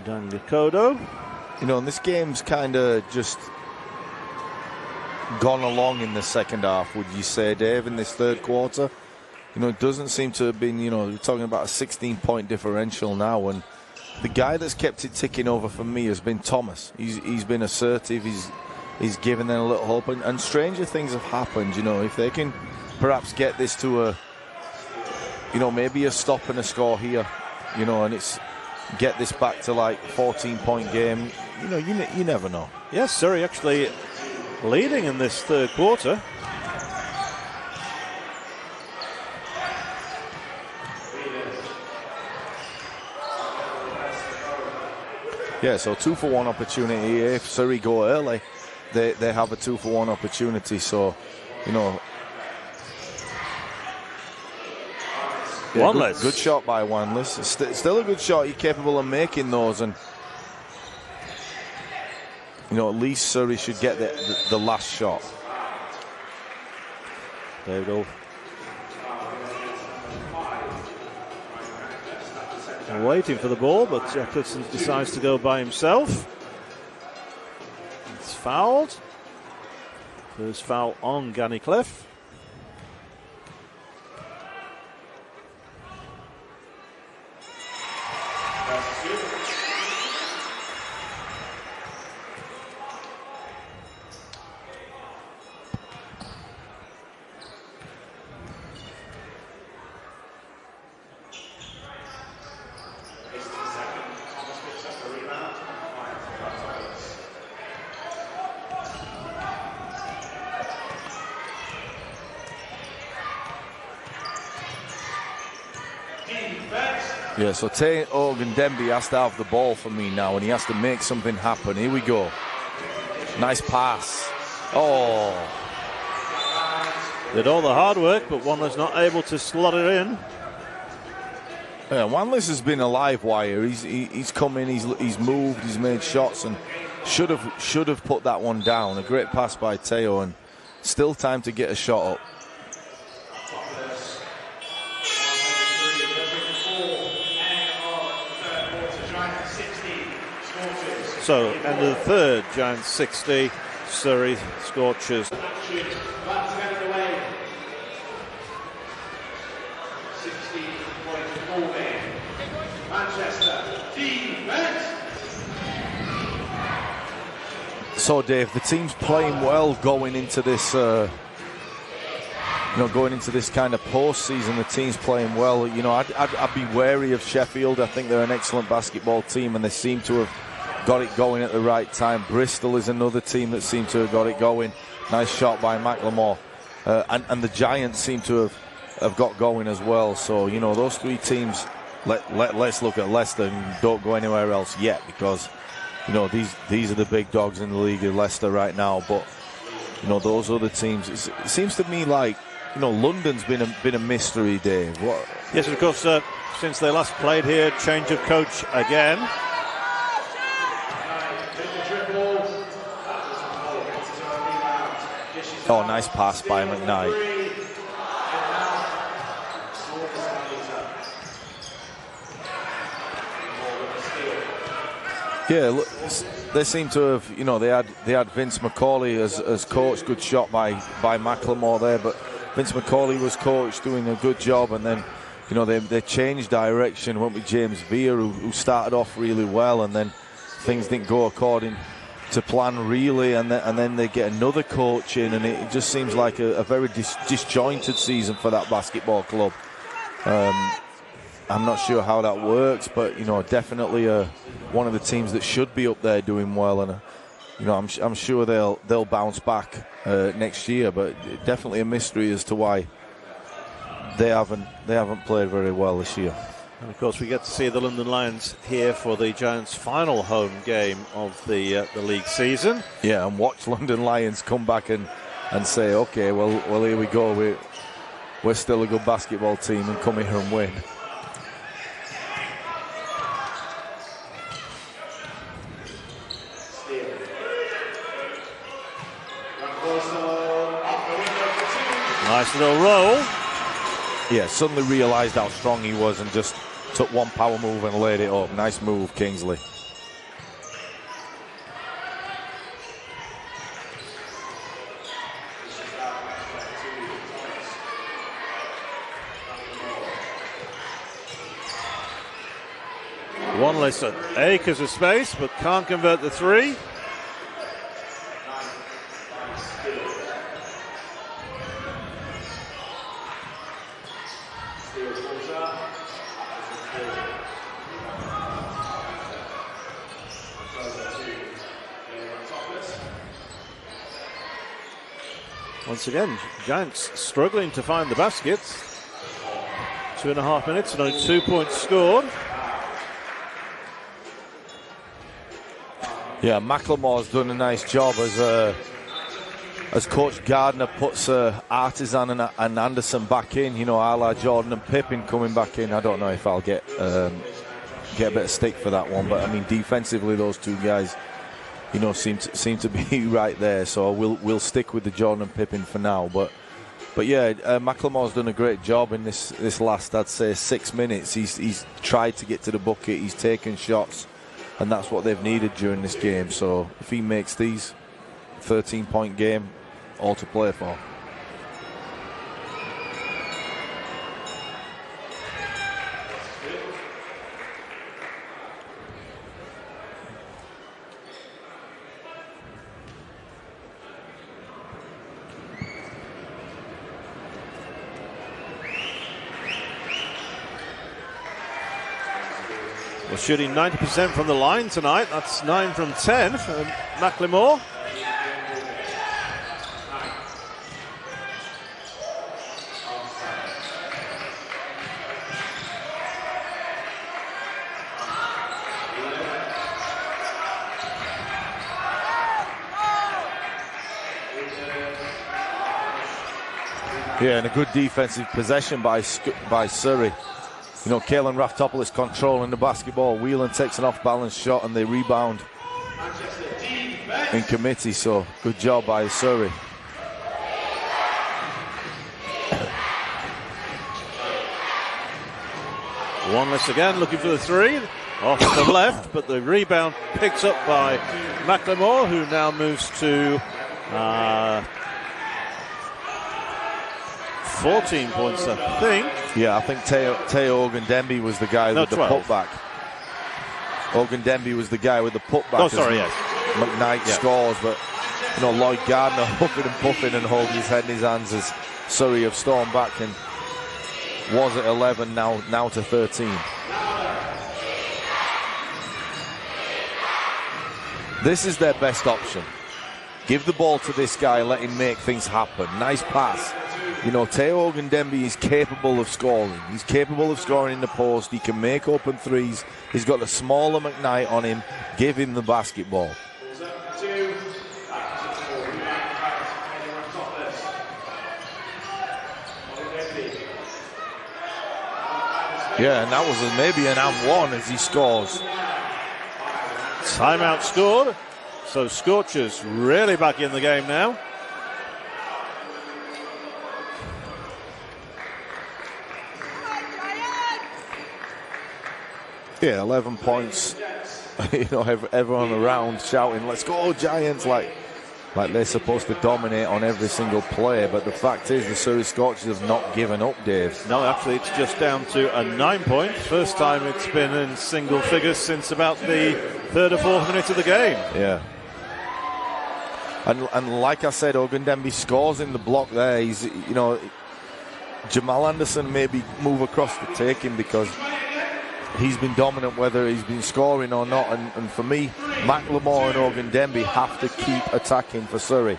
Dan Kodo. And this game's kind of just gone along in the second half, would you say, Dave, in this third quarter? It doesn't seem to have been, we're talking about a 16-point differential now, and the guy that's kept it ticking over for me has been Thomas. He's been assertive, he's given them a little hope, and stranger things have happened, if they can perhaps get this to a, maybe a stop and a score here, and it's get this back to like 14-point game, you never know. Yes, Surrey actually leading in this third quarter. Yeah, so 2-for-1 opportunity. If Surrey go early, they have a 2-for-1 opportunity. So, Wanless. Good shot by Wanless. Still a good shot. He's capable of making those, and at least Surrey should get the last shot. David Ulf waiting for the ball, but Jacobson decides to go by himself. It's fouled. First foul on Gannicliffe. Yeah, so Tay Ogundenbi has to have the ball for me now, and he has to make something happen. Here we go. Nice pass. Oh. Did all the hard work, but Wanless not able to slot it in. Yeah, Wanless has been a live wire. He's come in, he's moved, he's made shots, and should have put that one down. A great pass by Teo, and still time to get a shot up. So, end of the third, Giants 60, Surrey Scorchers. So, Dave, the team's playing well going into this going into this kind of post-season, the team's playing well. I'd be wary of Sheffield. I think they're an excellent basketball team, and they seem to have got it going at the right time. Bristol is another team that seemed to have got it going. Nice shot by McLemore. And the Giants seem to have got going as well. So, those three teams, let's look at Leicester and don't go anywhere else yet, because, these are the big dogs in the league in Leicester right now. But, those other teams, it seems to me like, London's been a mystery, Dave. What? Yes, of course, since they last played here, change of coach again. Oh, nice pass by McKnight. Yeah, look, they seem to have, they had Vince McCauley as coach. Good shot by McLemore there, but Vince McCauley was coach, doing a good job, and then, they changed direction, went with James Veer, who started off really well, and then things didn't go according to plan really, and then they get another coach in, and it just seems like a very disjointed season for that basketball club. I'm not sure how that works, but definitely one of the teams that should be up there doing well, and I'm sure they'll bounce back next year, but definitely a mystery as to why they haven't played very well this year. And of course, we get to see the London Lions here for the Giants' final home game of the league season. Yeah, and watch London Lions come back and say, okay, well, here we go. We're still a good basketball team, and come here and win. Nice little roll. Yeah, suddenly realised how strong he was and just took one power move and laid it up. Nice move, Kingsley. One less acres of space, but can't convert the three. Once again, Giants struggling to find the baskets. 2.5 minutes and only 2 points scored. Yeah, McLemore's done a nice job as Coach Gardner puts Artisan and Anderson back in, a la Jordan and Pippen coming back in. I don't know if I'll get a bit of stick for that one, but I mean, defensively, those two guys, seem to be right there. So we'll stick with the Jordan and Pippen for now. But yeah, McLemore's done a great job in this last, I'd say, 6 minutes. He's tried to get to the bucket. He's taken shots, and that's what they've needed during this game. So if he makes these, 13-point game, all to play for. Well, shooting 90% from the line tonight. That's 9 from 10 for McLemore. Yeah, and a good defensive possession by Surrey. Kalen Raftopoulos controlling the basketball. Whelan takes an off-balance shot and they rebound in committee. So good job by Surrey. One less again, looking for the three. Off to the left, but the rebound picks up by McLemore, who now moves to 14 points, I think. Yeah, I think Teo Ogundenbi was the guy with the 12. putback. Ogundenbi was the guy with the putback. Oh, sorry, yes. McKnight scores, but Lloyd Gardner huffing and puffing and holding his head in his hands Surrey have stormed back and was at 11, now to 13. This is their best option. Give the ball to this guy, let him make things happen. Nice pass. You know, Teo Ogundenbi is capable of scoring. He's capable of scoring in the post. He can make open threes. He's got a smaller McKnight on him. Give him the basketball. Yeah, and that was maybe an and one as he scores. Timeout scored. So Scorchers really back in the game now. Yeah, 11 points. You know, everyone around shouting, "Let's go, Giants!" Like they're supposed to dominate on every single play. But the fact is, the Surrey Scorchers have not given up, Dave. No, actually, it's just down to a 9 point. First time it's been in single figures since about the third or fourth minute of the game. Yeah. And like I said, Ogundenbi scores in the block there. He's, you know, Jamal Anderson maybe move across to take him because he's been dominant whether he's been scoring or not. And for me, McLemore and Ogundenbi have to keep attacking for Surrey.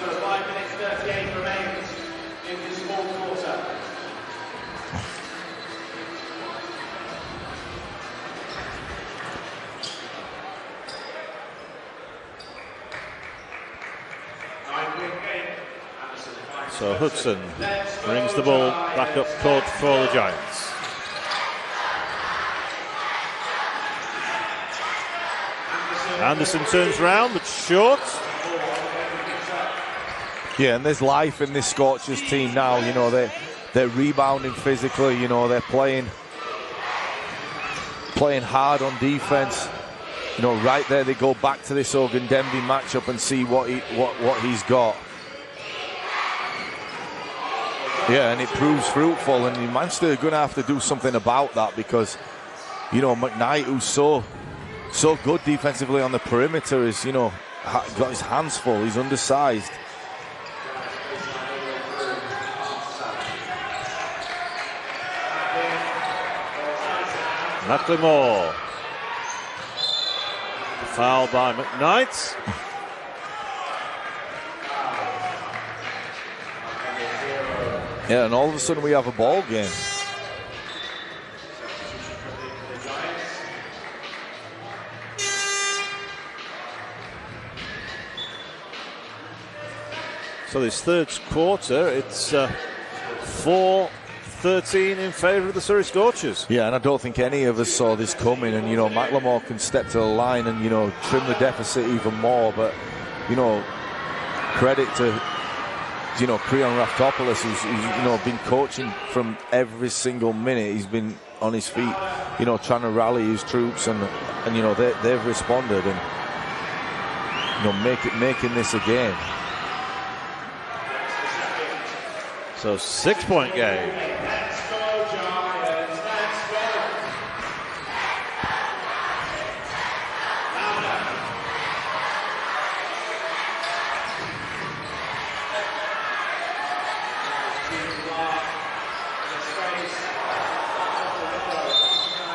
So 5 minutes 38 remains in this fourth quarter. So Hudson brings the ball back up court for the Giants. Anderson turns round, but short. Yeah, and there's life in this Scorchers team now. You know, they're rebounding physically. You know, they're playing hard on defense. You know, right there they go back to this Ogundenbi matchup and see what he's got. Yeah, and it proves fruitful, and Manchester are going to have to do something about that because, you know, McKnight, who's so good defensively on the perimeter, is, you know, got his hands full. He's undersized. McLemore. Foul by McKnight. Yeah, and all of a sudden we have a ball game. So this third quarter, it's 4-13 in favour of the Surrey Scorchers. Yeah, and I don't think any of us saw this coming. And, you know, McLemore can step to the line and, you know, trim the deficit even more. But, you know, credit to, you know, Creon Raftopoulos, who's you know, been coaching from every single minute. He's been on his feet, you know, trying to rally his troops, and you know, they've responded, and, you know, making this a game. So 6-point game.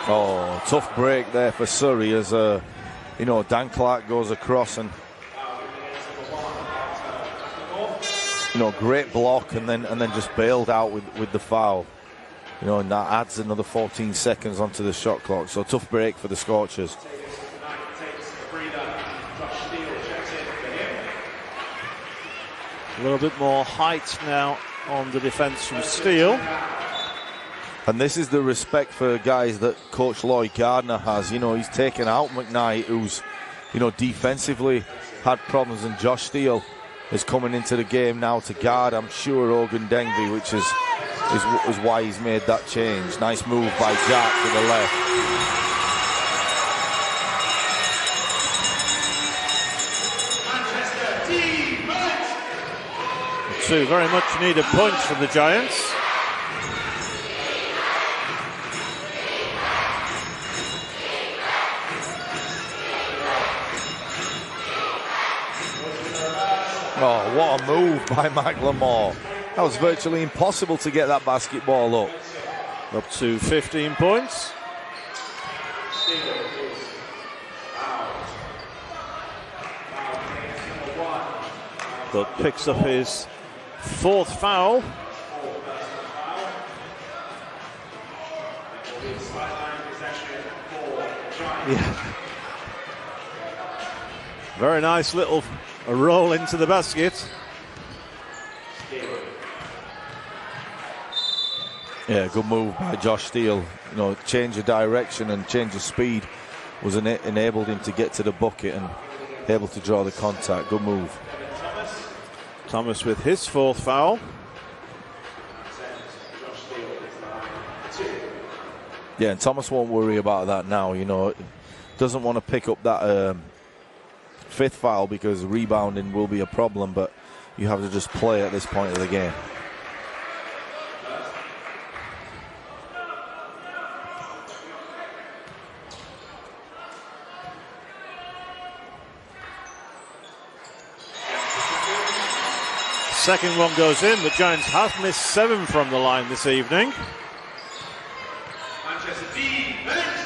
Oh, tough break there for Surrey as, you know, Dan Clark goes across and, you know, great block and then just bailed out with the foul. You know, and that adds another 14 seconds onto the shot clock. So tough break for the Scorchers. A little bit more height now on the defence from Steele. And this is the respect for guys that Coach Lloyd Gardner has. You know, he's taken out McKnight, who's, you know, defensively had problems, and Josh Steele is coming into the game now to guard, I'm sure, Ogundenbi, which is why he's made that change. Nice move by Jack to the left. 2 very much needed points from the Giants. Oh, what a move by Macklemore. That was virtually impossible to get that basketball up. Up to 15 points. But picks up his 4th foul. Yeah. Very nice little roll into the basket. Yeah, good move by Josh Steele. You know, change of direction and change of speed was enabled him to get to the bucket and able to draw the contact. Good move. Thomas with his 4th foul. Yeah, and Thomas won't worry about that now. You know, doesn't want to pick up that 5th foul because rebounding will be a problem, but you have to just play at this point of the game. Second one goes in. The Giants have missed 7 from the line this evening. Manchester defense.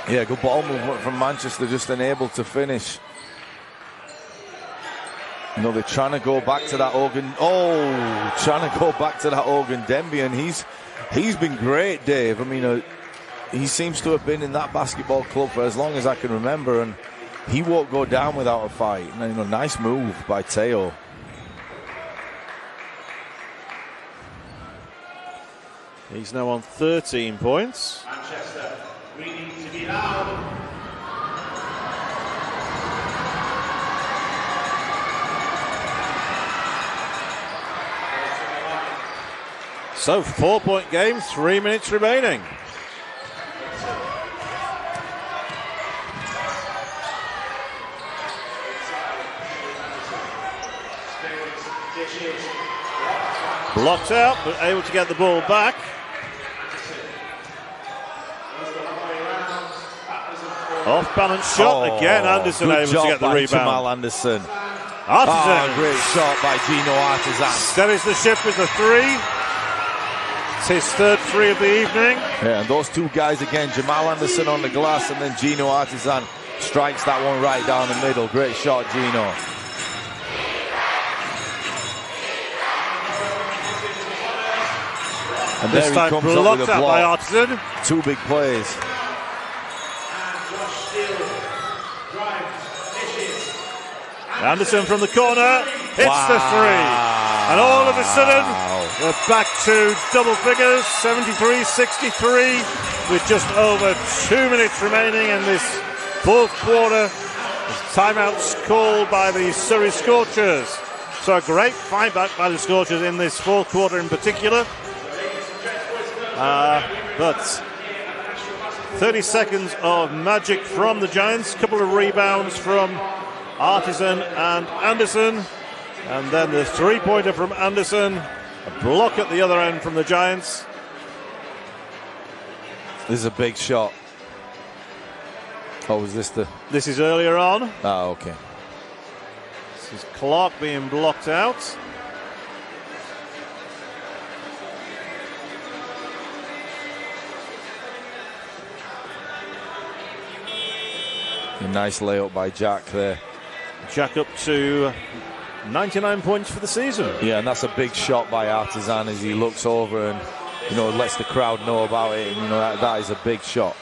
Yeah, good ball movement from Manchester, just unable to finish. You know, they're trying to go back to that Ogun. Oh, trying to go back to that Ogun Denby, and he's been great, Dave. I mean, he seems to have been in that basketball club for as long as I can remember, and he won't go down without a fight. You know, nice move by Teo. He's now on 13 points. Manchester, we need to be loud. So 4-point game, 3 minutes remaining. Blocked out, but able to get the ball back. Off balance shot again. Anderson able to get the rebound. Jamal Anderson. Artisan. Great shot by Gino Artisan. Steadies the ship with the 3. It's his 3rd 3 of the evening. Yeah, and those 2 guys again, Jamal Anderson on the glass, and then Gino Artisan strikes that one right down the middle. Great shot, Gino. And This there he time comes up blocked with a out by block. Artisan. 2 big plays. Anderson from the corner hits the 3. And all of a sudden, we're back to double figures, 73-63, with just over 2 minutes remaining in this 4th quarter. Timeouts called by the Surrey Scorchers. So a great fight back by the Scorchers in this 4th quarter in particular. But 30 seconds of magic from the Giants, couple of rebounds from Artisan and Anderson, and then the 3-pointer from Anderson, a block at the other end from the Giants. This is a big shot. Oh, was this the... This is earlier on. Oh, okay. This is Clark being blocked out. A nice layup by Jack there. Jack up to 99 points for the season. Yeah, and that's a big shot by Artisan as he looks over and, you know, lets the crowd know about it. And, you know, that is a big shot.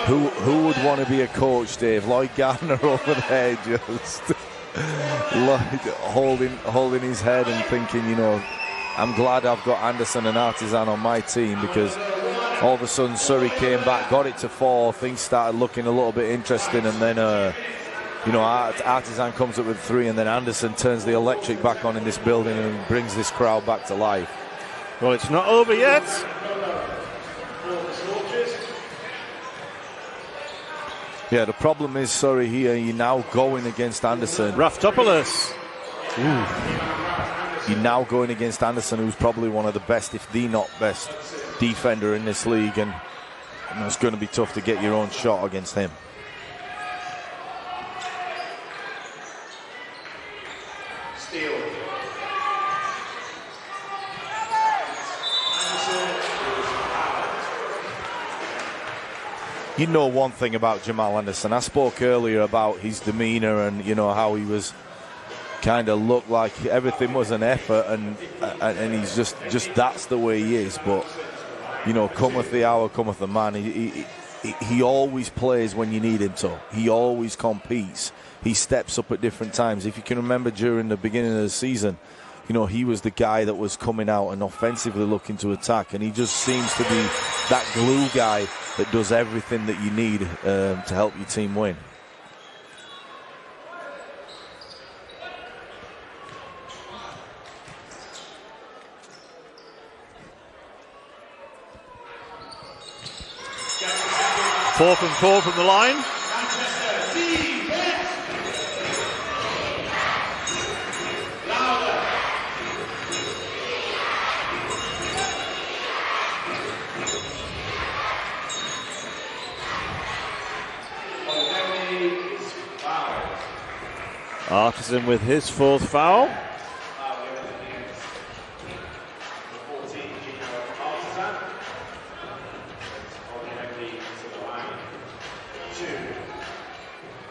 Who would want to be a coach, Dave? Lloyd Gardner over there, just Lloyd holding his head and thinking, you know, I'm glad I've got Anderson and Artisan on my team, because all of a sudden Surrey came back, got it to 4, things started looking a little bit interesting, and then Artisan comes up with 3, and then Anderson turns the electric back on in this building and brings this crowd back to life. Well, it's not over yet. Yeah, the problem is, Surrey here, you're now going against Anderson. Raftopoulos. You're now going against Anderson, who's probably one of the best, if the not best, defender in this league, and it's going to be tough to get your own shot against him. Steele. You know one thing about Jamal Anderson. I spoke earlier about his demeanour and, you know, how he was kind of looked like everything was an effort, and he's just that's the way he is. But, you know, cometh the hour, cometh the man. He always plays when you need him to. He always competes. He steps up at different times. If you can remember during the beginning of the season, you know, he was the guy that was coming out and offensively looking to attack, and he just seems to be that glue guy that does everything that you need to help your team win. Fourth and 4 from the line. Artisan with his 4th foul.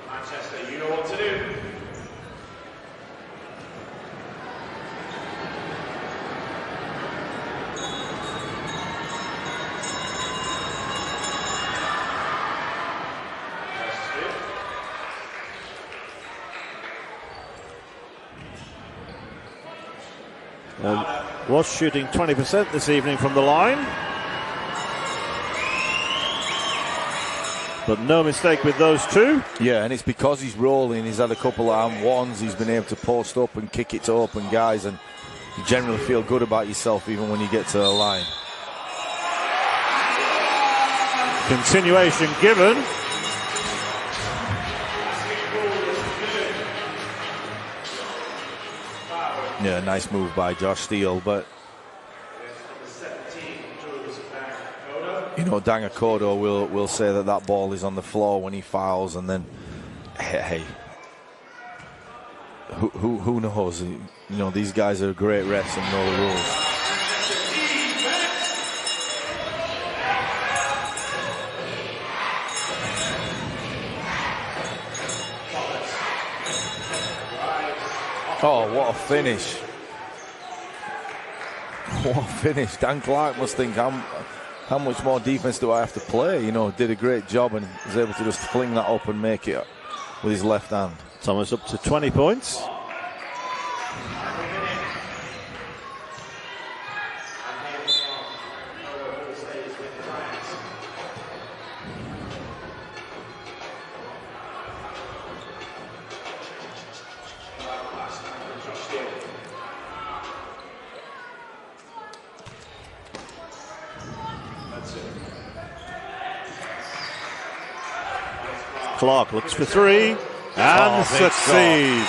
Manchester, you know what to do. Was shooting 20% this evening from the line. But no mistake with those 2. Yeah, and it's because he's rolling. He's had a couple of and-ones. He's been able to post up and kick it to open guys, and you generally feel good about yourself even when you get to the line. Continuation given. Yeah, nice move by Josh Steele, but you know, Dangakodo will say that ball is on the floor when he fouls, and then hey, who knows? You know, these guys are great refs and know the rules. Oh, what a finish. What a finish. Dan Clark must think, how much more defense do I have to play? You know, did a great job and was able to just fling that up and make it with his left hand. Thomas up to 20 points. Clark looks for 3 and succeeds.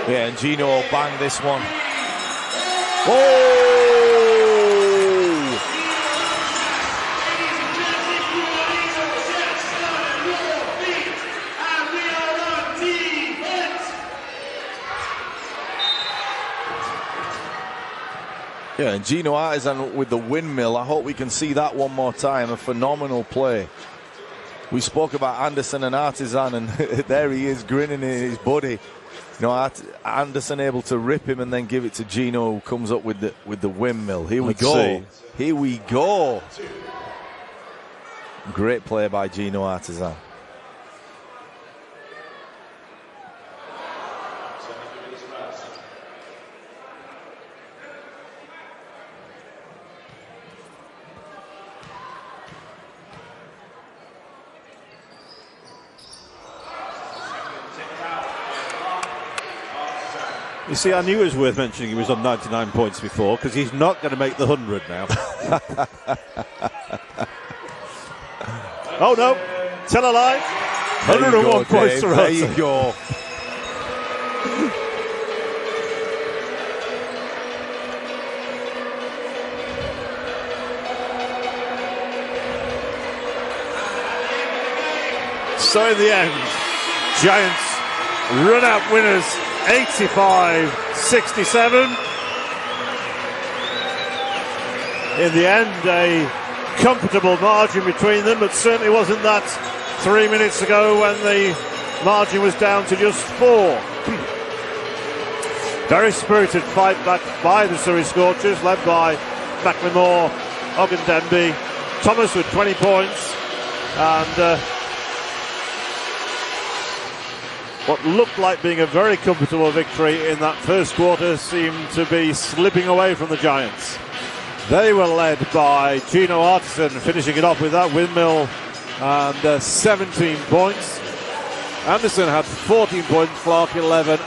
Yeah, and Gino will bang this one. Oh! Yeah, and Gino Artisan with the windmill. I hope we can see that one more time. A phenomenal play. We spoke about Anderson and Artisan, and there he is grinning in his buddy. You know, Anderson able to rip him and then give it to Gino, who comes up with the windmill. Here we go. Here we go. Great play by Gino Artisan. You see, I knew it was worth mentioning he was on 99 points before, because he's not going to make the 100 now. Oh no, tell a lie. 101 points to There you go. So in the end, Giants run out winners 85-67. In the end, a comfortable margin between them, but certainly wasn't that 3 minutes ago when the margin was down to just 4. Very spirited fight back by the Surrey Scorchers, led by McLemore, Ogundenby, Thomas with 20 points, and what looked like being a very comfortable victory in that first quarter seemed to be slipping away from the Giants. They were led by Gino Artisan, finishing it off with that windmill and 17 points. Anderson had 14 points, Clark 11.